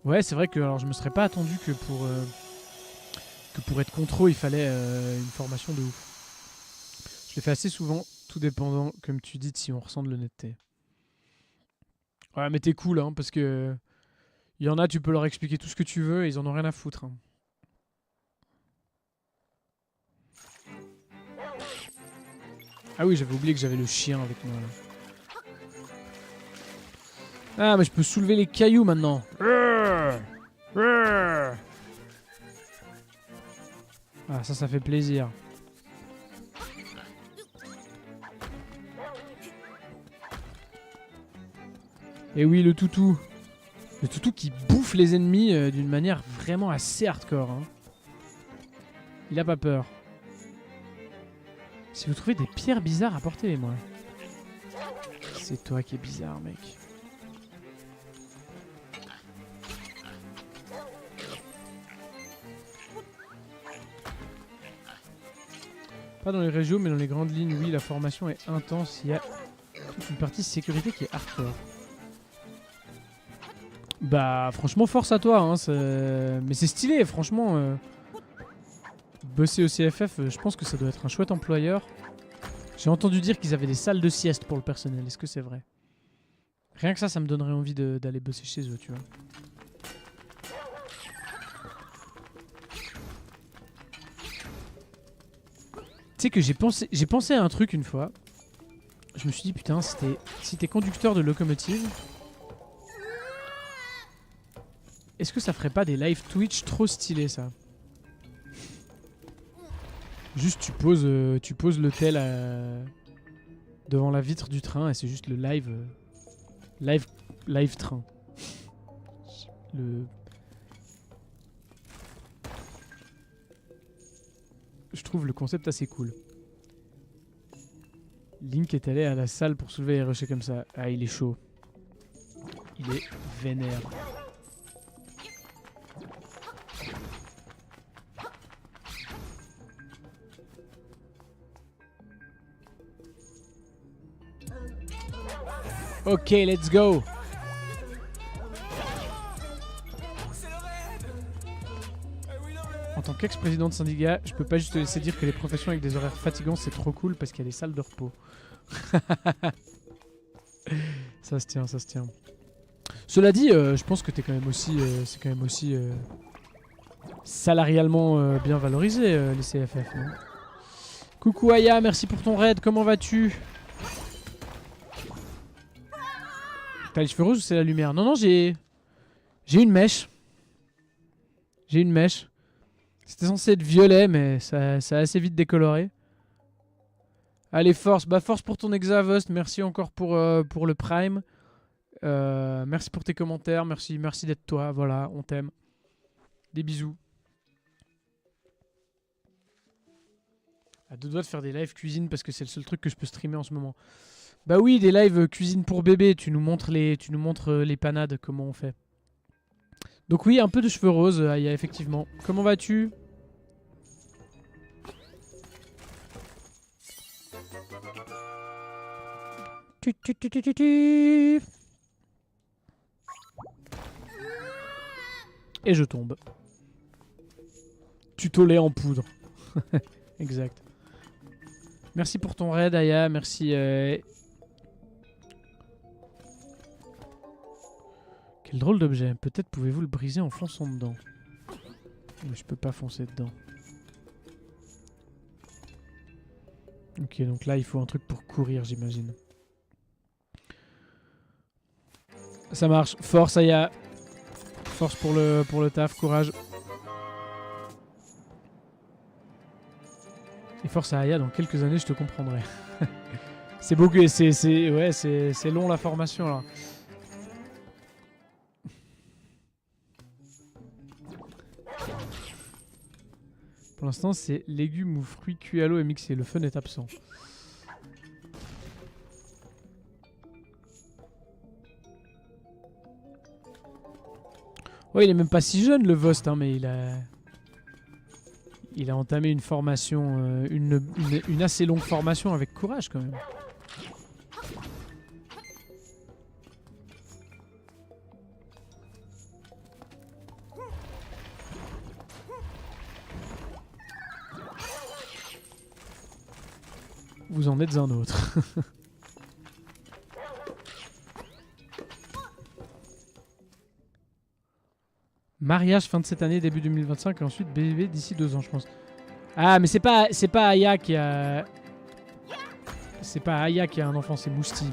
Ouais, c'est vrai que alors je me serais pas attendu que pour être contrôle il fallait une formation de ouf. Je l'ai fait assez souvent, tout dépendant, comme tu dis, de si on ressent de l'honnêteté. Ouais, mais t'es cool, hein, parce que il y en a, tu peux leur expliquer tout ce que tu veux et ils en ont rien à foutre. Hein. Ah oui, j'avais oublié que j'avais le chien avec moi. Là. Ah, mais je peux soulever les cailloux maintenant. Ah, ça fait plaisir. Et oui, le toutou. Le toutou qui bouffe les ennemis d'une manière vraiment assez hardcore. Hein. Il a pas peur. Si vous trouvez des pierres bizarres, apportez-les-moi. C'est toi qui es bizarre, mec. Pas dans les régions, mais dans les grandes lignes, oui, la formation est intense. Il y a toute une partie sécurité qui est hardcore. Bah, franchement, force à toi. Hein, mais c'est stylé, franchement. Bosser au CFF, je pense que ça doit être un chouette employeur. J'ai entendu dire qu'ils avaient des salles de sieste pour le personnel. Est-ce que c'est vrai? Rien que ça me donnerait envie d'aller bosser chez eux, tu vois. Tu sais que j'ai pensé à un truc une fois. Je me suis dit, putain, si t'es conducteur de locomotive, est-ce que ça ferait pas des live Twitch trop stylés, ça? Juste, tu poses le tel devant la vitre du train et c'est juste le live train. Je trouve le concept assez cool. Link est allé à la salle pour soulever les rochers comme ça. Ah, il est chaud. Il est vénère. Ok, let's go. En tant qu'ex-président de syndicat, je peux pas juste te laisser dire que les professions avec des horaires fatigants c'est trop cool parce qu'il y a des salles de repos. Ça se tient, ça se tient. Cela dit, je pense que t'es quand même aussi, c'est quand même aussi salarialement bien valorisé les CFF. Non? Coucou Aya, merci pour ton raid. Comment vas-tu? T'as les cheveux roses ou c'est la lumière? Non, non, j'ai une mèche. J'ai une mèche. C'était censé être violet, mais ça a assez vite décoloré. Allez, force. Bah, force pour ton Exavost. Merci encore pour le Prime. Merci pour tes commentaires. Merci d'être toi. Voilà, on t'aime. Des bisous. À deux doigts de faire des lives cuisine parce que c'est le seul truc que je peux streamer en ce moment. Bah oui, des lives cuisine pour bébé. Tu nous montres les panades, comment on fait. Donc oui, un peu de cheveux roses, Aya, effectivement. Comment vas-tu? Et je tombe. Tuto lait en poudre. Exact. Merci pour ton raid, Aya. Merci. Quel drôle d'objet. Peut-être pouvez-vous le briser en fonçant dedans. Mais je peux pas foncer dedans. Ok, donc là, il faut un truc pour courir, j'imagine. Ça marche. Force, Aya. Force pour le taf, courage. Et force à Aya, dans quelques années je te comprendrai. C'est beaucoup, c'est long la formation là. Pour l'instant c'est légumes ou fruits cuits à l'eau et mixés, le fun est absent. Ouais, il est même pas si jeune le Vost, hein, mais il a entamé une formation, une assez longue formation avec courage quand même. Vous en êtes un autre. Mariage fin de cette année, début 2025, et ensuite bébé d'ici 2 ans, je pense. Ah, mais c'est pas Aya qui a... C'est pas Aya qui a un enfant, c'est Mousti.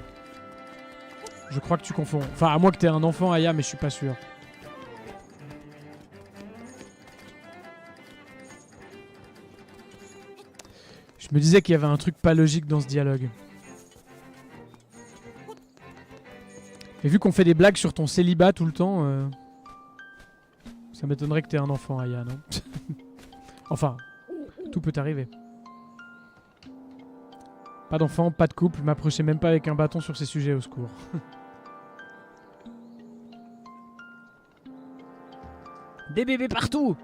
Je crois que tu confonds. Enfin, à moins que t'aies un enfant, Aya, mais je suis pas sûr. Je me disais qu'il y avait un truc pas logique dans ce dialogue. Et vu qu'on fait des blagues sur ton célibat tout le temps... Ça m'étonnerait que t'aies un enfant, Aya, non? Enfin, tout peut arriver. Pas d'enfant, pas de couple, m'approchez même pas avec un bâton sur ces sujets, au secours. Des bébés partout!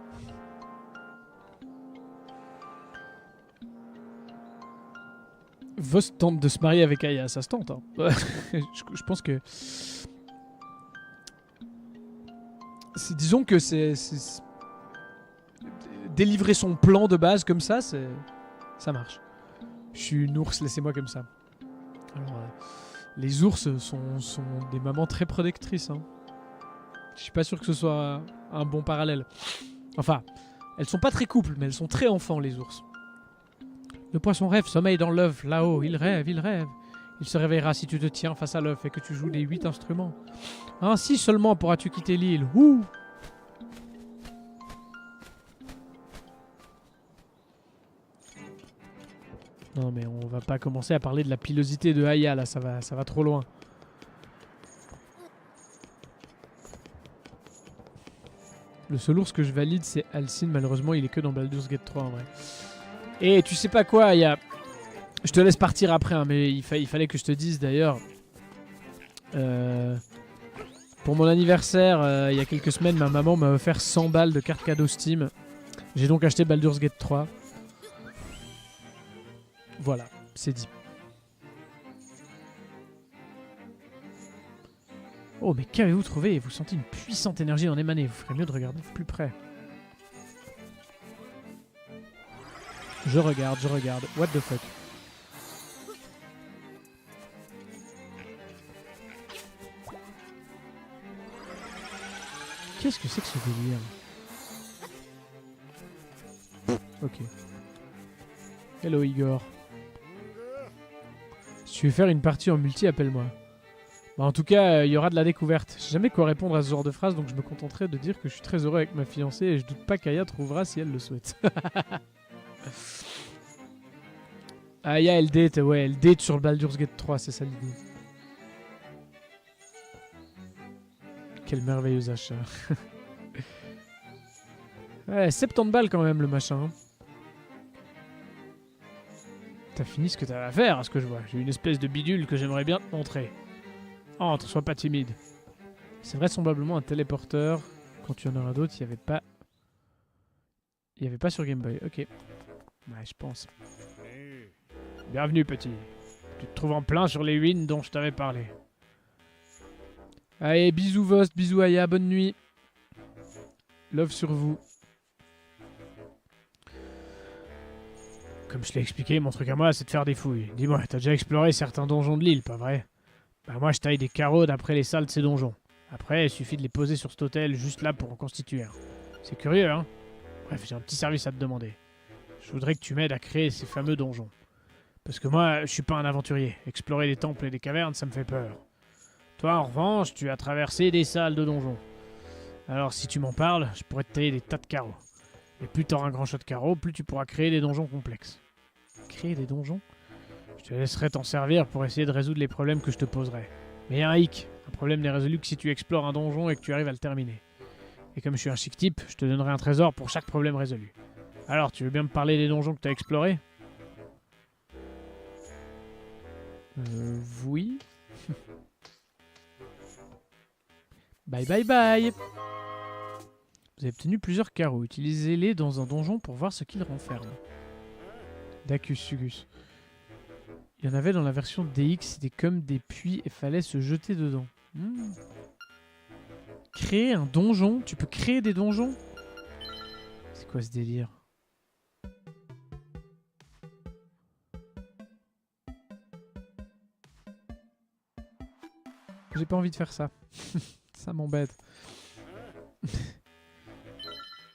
Vost tente de se marier avec Aya, ça se tente. Hein. Je pense que... Disons que c'est... Délivrer son plan de base comme ça, ça marche. Je suis une ours, laissez-moi comme ça. Alors, les ours sont des mamans très protectrices. Hein. Je suis pas sûr que ce soit un bon parallèle. Enfin, elles sont pas très couples, mais elles sont très enfants, les ours. Le poisson rêve, sommeille dans l'œuf, là-haut, il rêve, il rêve. Il se réveillera si tu te tiens face à l'œuf et que tu joues les 8 instruments. Ainsi seulement pourras-tu quitter l'île. Ouh! Non mais on va pas commencer à parler de la pilosité de Aya là, ça va trop loin. Le seul ours que je valide c'est Alcine, malheureusement il est que dans Baldur's Gate 3 en vrai. Et tu sais pas quoi Aya, je te laisse partir après hein, mais il fallait que je te dise d'ailleurs. Pour mon anniversaire, il y a quelques semaines, ma maman m'a offert 100 balles de carte cadeau Steam. J'ai donc acheté Baldur's Gate 3. Voilà, c'est dit. Oh, mais qu'avez-vous trouvé? Vous sentez une puissante énergie en émaner. Vous ferez mieux de regarder de plus près. Je regarde. What the fuck? Qu'est-ce que c'est que ce délire? Ok. Hello Igor. Si tu veux faire une partie en multi, appelle-moi. Bah, en tout cas, il y aura de la découverte. Je sais jamais quoi répondre à ce genre de phrase, donc je me contenterai de dire que je suis très heureux avec ma fiancée et je doute pas qu'Aya trouvera si elle le souhaite. Aya, elle date, ouais, elle date sur le Baldur's Gate 3, c'est ça l'idée. Quel merveilleux achat. Ouais, 70 balles quand même le machin. T'as fini ce que t'avais à faire, à ce que je vois. J'ai une espèce de bidule que j'aimerais bien te montrer. Entre, sois pas timide. C'est vraisemblablement un téléporteur. Quand tu en auras d'autres, il n'y avait pas... Il n'y avait pas sur Game Boy. Ok. Ouais, je pense. Bienvenue, petit. Tu te trouves en plein sur les ruines dont je t'avais parlé. Allez, bisous Vost, bisous Aya, bonne nuit. Love sur vous. Comme je l'ai expliqué, mon truc à moi, c'est de faire des fouilles. Dis-moi, t'as déjà exploré certains donjons de l'île, pas vrai? Bah moi, je taille des carreaux d'après les salles de ces donjons. Après, il suffit de les poser sur cet hôtel, juste là pour en constituer un. C'est curieux, hein? Bref, j'ai un petit service à te demander. Je voudrais que tu m'aides à créer ces fameux donjons. Parce que moi, je suis pas un aventurier. Explorer les temples et les cavernes, ça me fait peur. Toi, en revanche, tu as traversé des salles de donjons. Alors si tu m'en parles, je pourrais te tailler des tas de carreaux. Et plus t'auras un grand shot de carreaux, plus tu pourras créer des donjons complexes. Créer des donjons? Je te laisserai t'en servir pour essayer de résoudre les problèmes que je te poserai. Mais y a un hic. Un problème n'est résolu que si tu explores un donjon et que tu arrives à le terminer. Et comme je suis un chic type, je te donnerai un trésor pour chaque problème résolu. Alors, tu veux bien me parler des donjons que tu as explorés? Oui. Bye bye bye. Vous avez obtenu plusieurs carreaux. Utilisez-les dans un donjon pour voir ce qu'ils renferment. Dacus Sugus. Il y en avait dans la version DX, c'était comme des puits et fallait se jeter dedans. Créer un donjon? Tu peux créer des donjons? C'est quoi ce délire? J'ai pas envie de faire ça. Ça m'embête.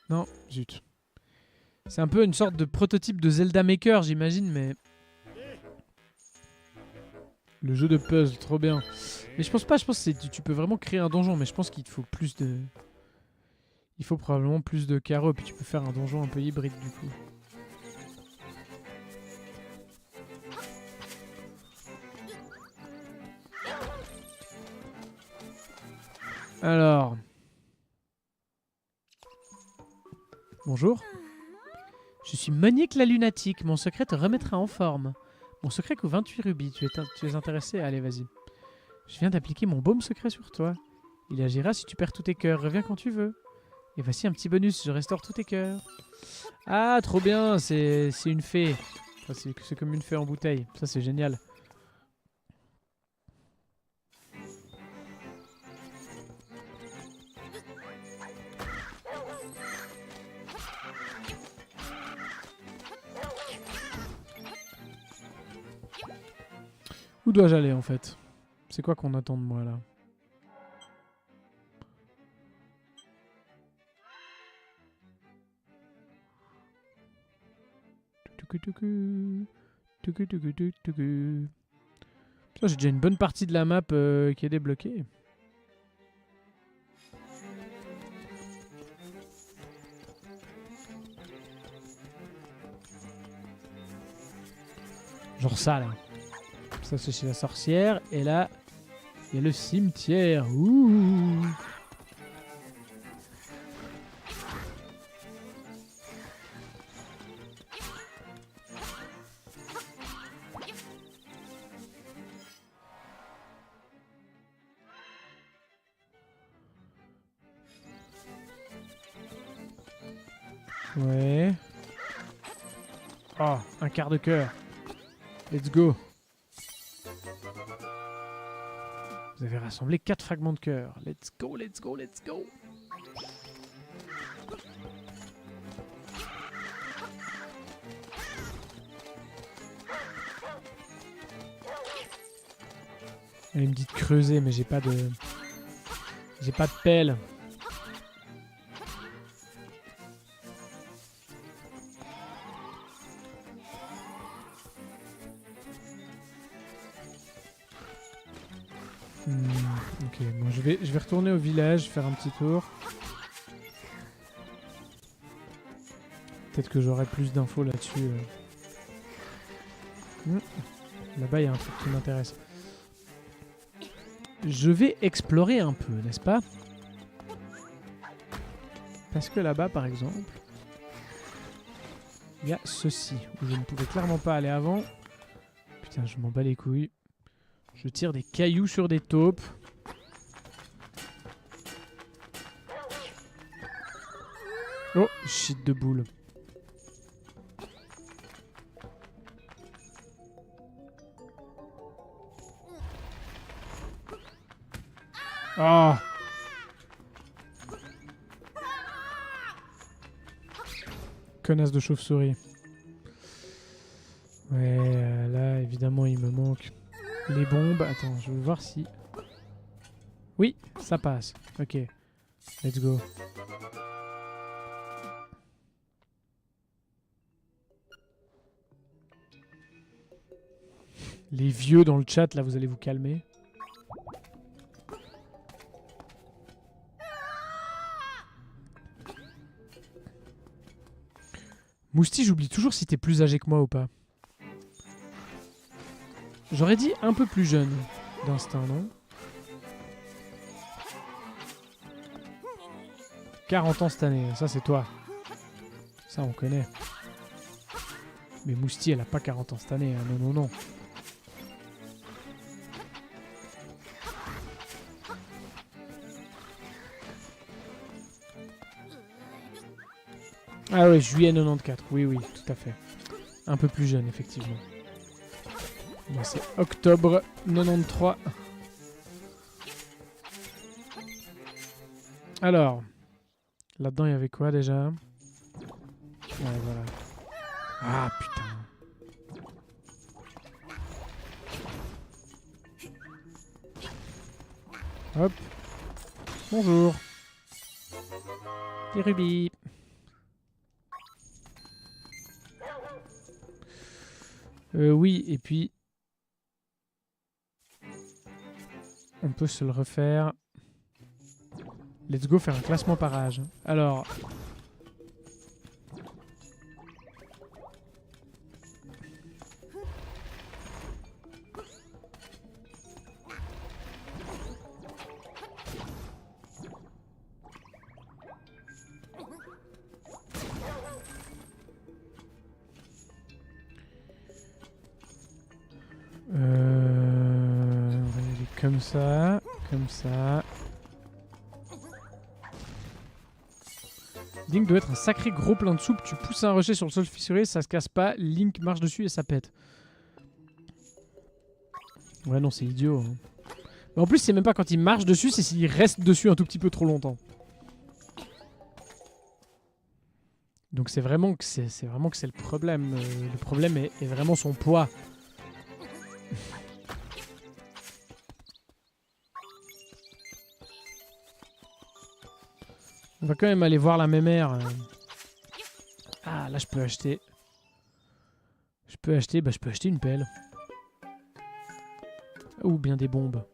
Non, zut. C'est un peu une sorte de prototype de Zelda Maker, j'imagine, mais... Le jeu de puzzle, trop bien. Mais je pense pas, je pense que tu peux vraiment créer un donjon, mais je pense qu'il te faut plus de... Il faut probablement plus de carreaux, puis tu peux faire un donjon un peu hybride du coup. Alors... Bonjour. Je suis Monique la lunatique, mon secret te remettra en forme. Mon secret coûte 28 rubis, tu es intéressé? Allez, vas-y. Je viens d'appliquer mon baume secret sur toi. Il agira si tu perds tous tes cœurs, reviens quand tu veux. Et voici un petit bonus, je restaure tous tes cœurs. Ah, trop bien, c'est une fée. Enfin, c'est comme une fée en bouteille, ça c'est génial. Où dois-je aller en fait? C'est quoi qu'on attend de moi là? Ça, j'ai déjà une bonne partie de la map qui est débloquée. Genre ça là. Ça c'est chez la sorcière. Et là, il y a le cimetière. Ouh. Ouais. Oh, un quart de cœur. Let's go. Vous avez rassemblé 4 fragments de cœur. Let's go, let's go, let's go. Il me dit de creuser, mais j'ai pas de... J'ai pas de pelle. Ok, bon, je vais retourner au village, faire un petit tour. Peut-être que j'aurai plus d'infos là-dessus. Là-bas, il y a un truc qui m'intéresse. Je vais explorer un peu, n'est-ce pas? Parce que là-bas, par exemple, il y a ceci, où je ne pouvais clairement pas aller avant. Putain, je m'en bats les couilles. Je tire des cailloux sur des taupes. Oh, shit de boule. Oh. Connasse de chauve-souris. Ouais, là, évidemment, il me manque les bombes. Attends, je veux voir si... Oui, ça passe. Ok. Let's go. Les vieux dans le chat, là, vous allez vous calmer. Mousti, j'oublie toujours si t'es plus âgé que moi ou pas. J'aurais dit un peu plus jeune d'instinct, non? 40 ans cette année, ça c'est toi. Ça on connaît. Mais Mousti, elle a pas 40 ans cette année, hein. Non, non, non. Ah ouais, juillet 94, oui, oui, tout à fait. Un peu plus jeune, effectivement. Moi, c'est octobre 93. Alors, là-dedans, il y avait quoi déjà? Ouais, voilà. Ah, putain. Hop. Bonjour. Des rubis. Oui, et puis... On peut se le refaire. Let's go faire un classement par âge. Alors... on va y aller comme ça, comme ça. Link doit être un sacré gros plein de soupe. Tu pousses un rocher sur le sol fissuré, ça se casse pas. Link marche dessus et ça pète. Ouais, non, c'est idiot. Hein. Mais en plus, c'est même pas quand il marche dessus, c'est s'il reste dessus un tout petit peu trop longtemps. Donc c'est vraiment que c'est le problème. Le problème est vraiment son poids. On va quand même aller voir la mémère. Ah, là, je peux acheter. Je peux acheter une pelle. Ou bien des bombes.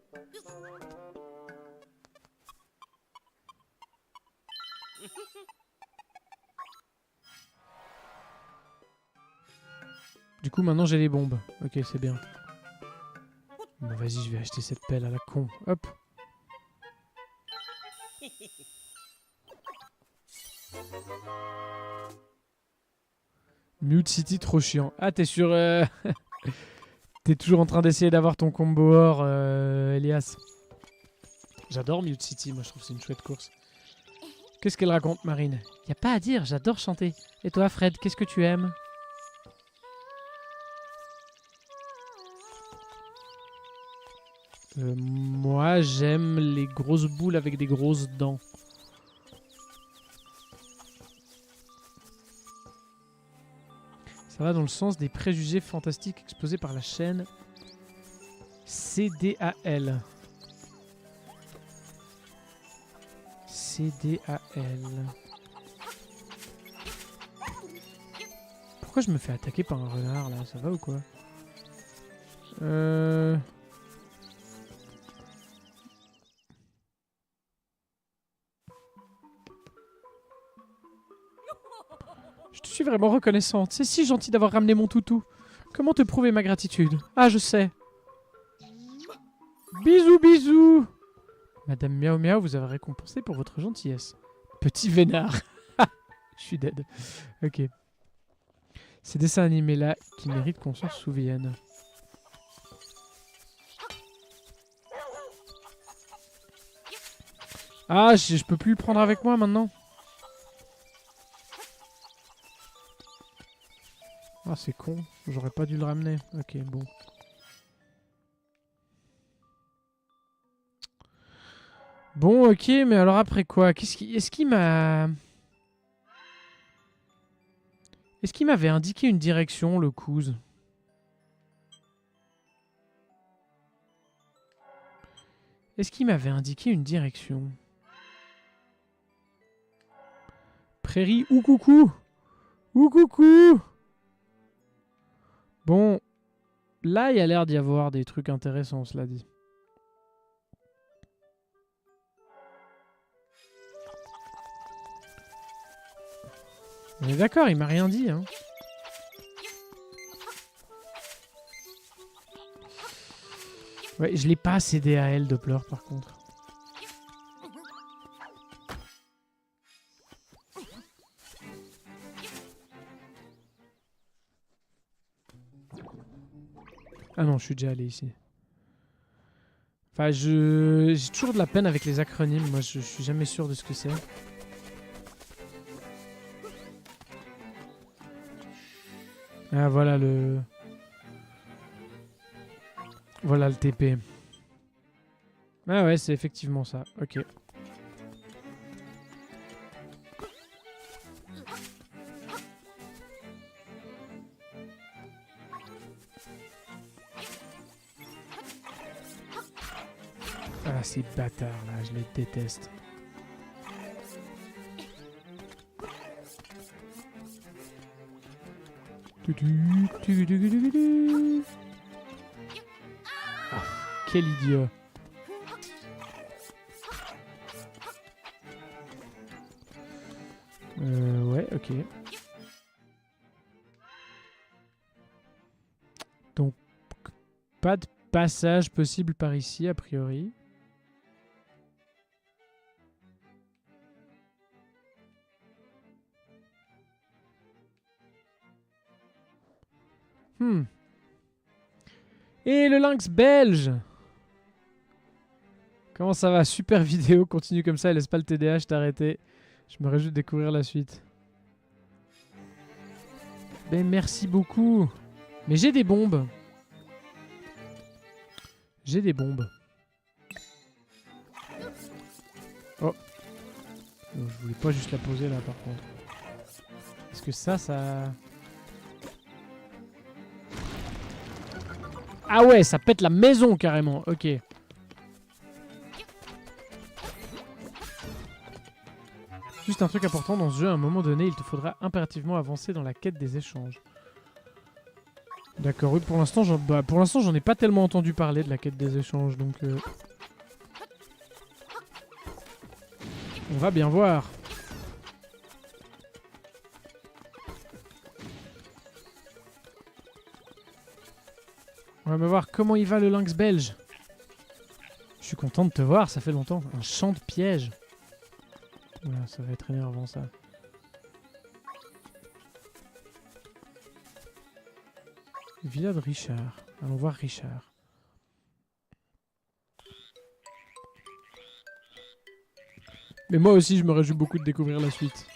Du coup, maintenant, j'ai les bombes. Ok, c'est bien. Bon, vas-y, je vais acheter cette pelle à la con. Hop. Mute City, trop chiant. Ah, t'es sur... T'es toujours en train d'essayer d'avoir ton combo or, Elias. J'adore Mute City, moi je trouve que c'est une chouette course. Qu'est-ce qu'elle raconte, Marine? Y a pas à dire, j'adore chanter. Et toi, Fred, qu'est-ce que tu aimes? Moi, j'aime les grosses boules avec des grosses dents. Ça va dans le sens des préjugés fantastiques exposés par la chaîne CDAL. CDAL. Pourquoi je me fais attaquer par un renard là? Ça va ou quoi? Je te suis vraiment reconnaissante. C'est si gentil d'avoir ramené mon toutou. Comment te prouver ma gratitude? Ah, je sais. Bisous, bisous. Madame Miao Miao vous avez récompensé pour votre gentillesse. Petit vénard. Je suis dead. Ok. Ces dessins animés-là qui méritent qu'on s'en souvienne. Ah, je peux plus le prendre avec moi maintenant. Ah, c'est con. J'aurais pas dû le ramener. Ok, bon. Bon, ok, mais alors après quoi? Est-ce qu'il m'a... Est-ce qu'il m'avait indiqué une direction, le cousin? Est-ce qu'il m'avait indiqué une direction? Prairie ou coucou? Ou coucou? Bon, là, il y a l'air d'y avoir des trucs intéressants, cela dit. On est d'accord, il m'a rien dit, hein. Ouais, je l'ai pas cédé à elle, Doppler, par contre. Ah non, je suis déjà allé ici. Enfin, j'ai toujours de la peine avec les acronymes. Moi, je suis jamais sûr de ce que c'est. Ah, voilà le... Voilà le TP. Ah ouais, c'est effectivement ça. Ok. Ah, ces bâtards là, je les déteste. Ah, quel idiot. Ouais, ok. Donc, pas de passage possible par ici, a priori. Et le lynx belge. Comment ça va? Super vidéo, continue comme ça et laisse pas le TDAH t'arrêter. Je me réjouis de découvrir la suite. Ben merci beaucoup. Mais j'ai des bombes. J'ai des bombes. Oh. Non, je voulais pas juste la poser là par contre. Est-ce que ça... Ah ouais, ça pète la maison carrément. Ok. Juste un truc important dans ce jeu, à un moment donné, il te faudra impérativement avancer dans la quête des échanges. D'accord, oui, pour l'instant, j'en ai pas tellement entendu parler de la quête des échanges, donc... On va bien voir. On va me voir comment il va le lynx belge. Je suis content de te voir, ça fait longtemps. Un champ de piège. Voilà, ça va être énervant ça. Villa de Richard. Allons voir Richard. Mais moi aussi, je me réjouis beaucoup de découvrir la suite.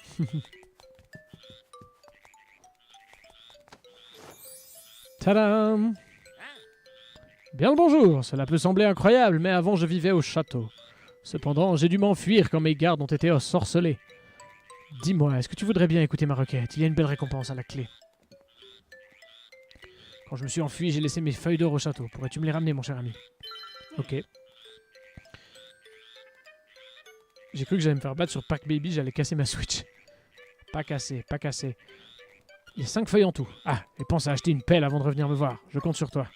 Tadam! Bien le bonjour, cela peut sembler incroyable, mais avant je vivais au château. Cependant, j'ai dû m'enfuir quand mes gardes ont été ensorcelés. Dis-moi, est-ce que tu voudrais bien écouter ma requête? Il y a une belle récompense à la clé. Quand je me suis enfui, j'ai laissé mes feuilles d'or au château. Pourrais-tu me les ramener, mon cher ami? Ok. J'ai cru que j'allais me faire battre sur Pack Baby, j'allais casser ma Switch. Pas cassé, pas cassé. Il y a 5 feuilles en tout. Ah, et pense à acheter une pelle avant de revenir me voir. Je compte sur toi.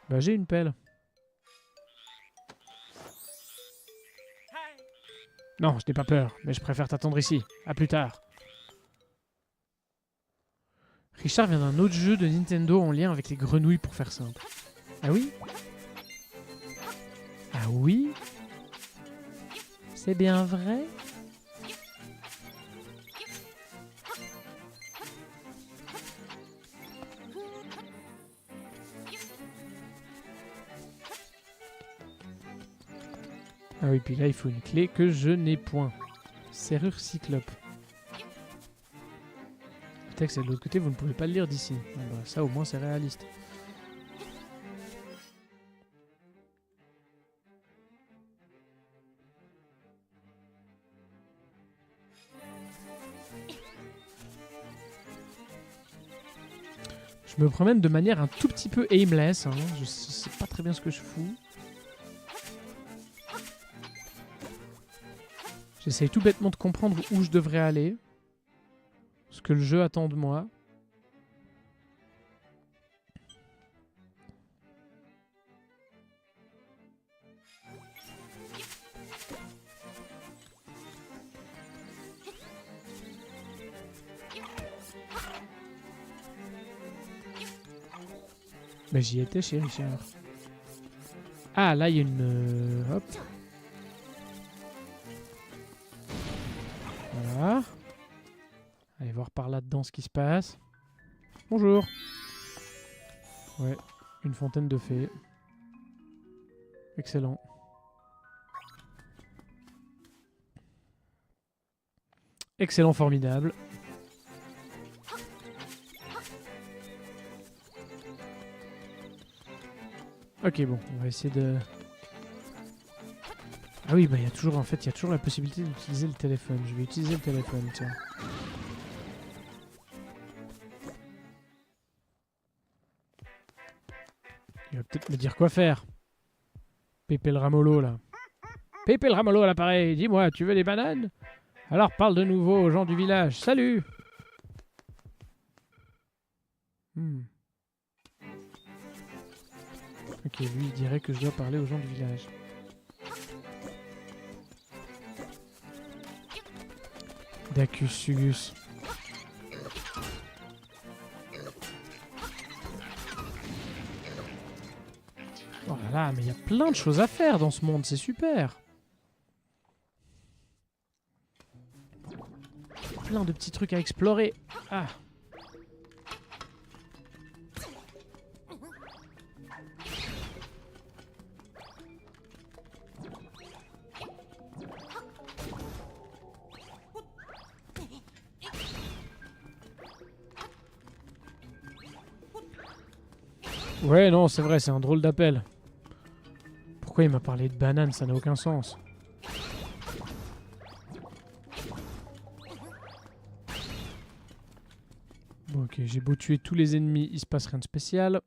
Bah j'ai une pelle. Non, je n'ai pas peur, mais je préfère t'attendre ici. À plus tard. Richard vient d'un autre jeu de Nintendo en lien avec les grenouilles pour faire simple. Ah oui? Ah oui? C'est bien vrai? Ah oui, puis là, il faut une clé que je n'ai point. Serrure cyclope. Le texte est de l'autre côté, vous ne pouvez pas le lire d'ici. Ah bah, ça, au moins, c'est réaliste. Je me promène de manière un tout petit peu aimless. Hein. Je sais pas très bien ce que je fous. J'essaye tout bêtement de comprendre où je devrais aller. Ce que le jeu attend de moi. Mais j'y étais chez Richard. Ah, là, il y a une... hop. Voilà. Allez voir par là-dedans ce qui se passe. Bonjour. Ouais, une fontaine de fées. Excellent. Excellent, formidable. Ok, bon, on va essayer de... Ah oui, bah il y a toujours, en fait, il y a toujours la possibilité d'utiliser le téléphone. Je vais utiliser le téléphone, tiens. Il va peut-être me dire quoi faire. Pépé le Ramolo, là. Pépé le Ramolo à l'appareil, dis-moi, tu veux des bananes? Alors parle de nouveau aux gens du village. Salut! Ok, lui, il dirait que je dois parler aux gens du village. Dacus Sugus. Oh là là, mais il y a plein de choses à faire dans ce monde, c'est super. Plein de petits trucs à explorer. Ah. Ouais, non, c'est vrai, c'est un drôle d'appel. Pourquoi il m'a parlé de banane? Ça n'a aucun sens. Bon, ok, j'ai beau tuer tous les ennemis, il se passe rien de spécial.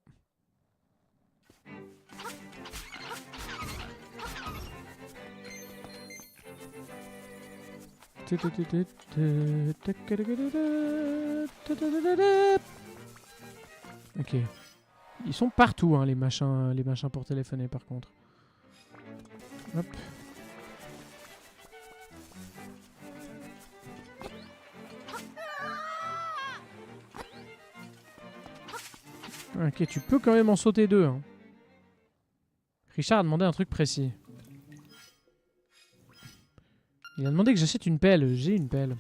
Ok. Ils sont partout, hein, les machins pour téléphoner, par contre. Hop. Ok, tu peux quand même en sauter deux. Hein. Richard a demandé un truc précis. Il a demandé que j'achète une pelle. J'ai une pelle.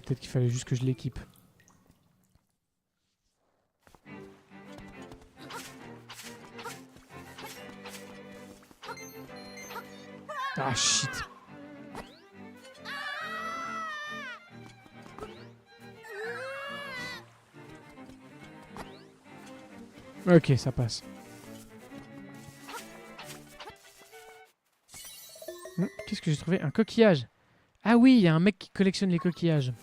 Peut-être qu'il fallait juste que je l'équipe. Ah shit. Ok, ça passe. Qu'est-ce que j'ai trouvé? Un coquillage. Ah oui, il y a un mec qui collectionne les coquillages.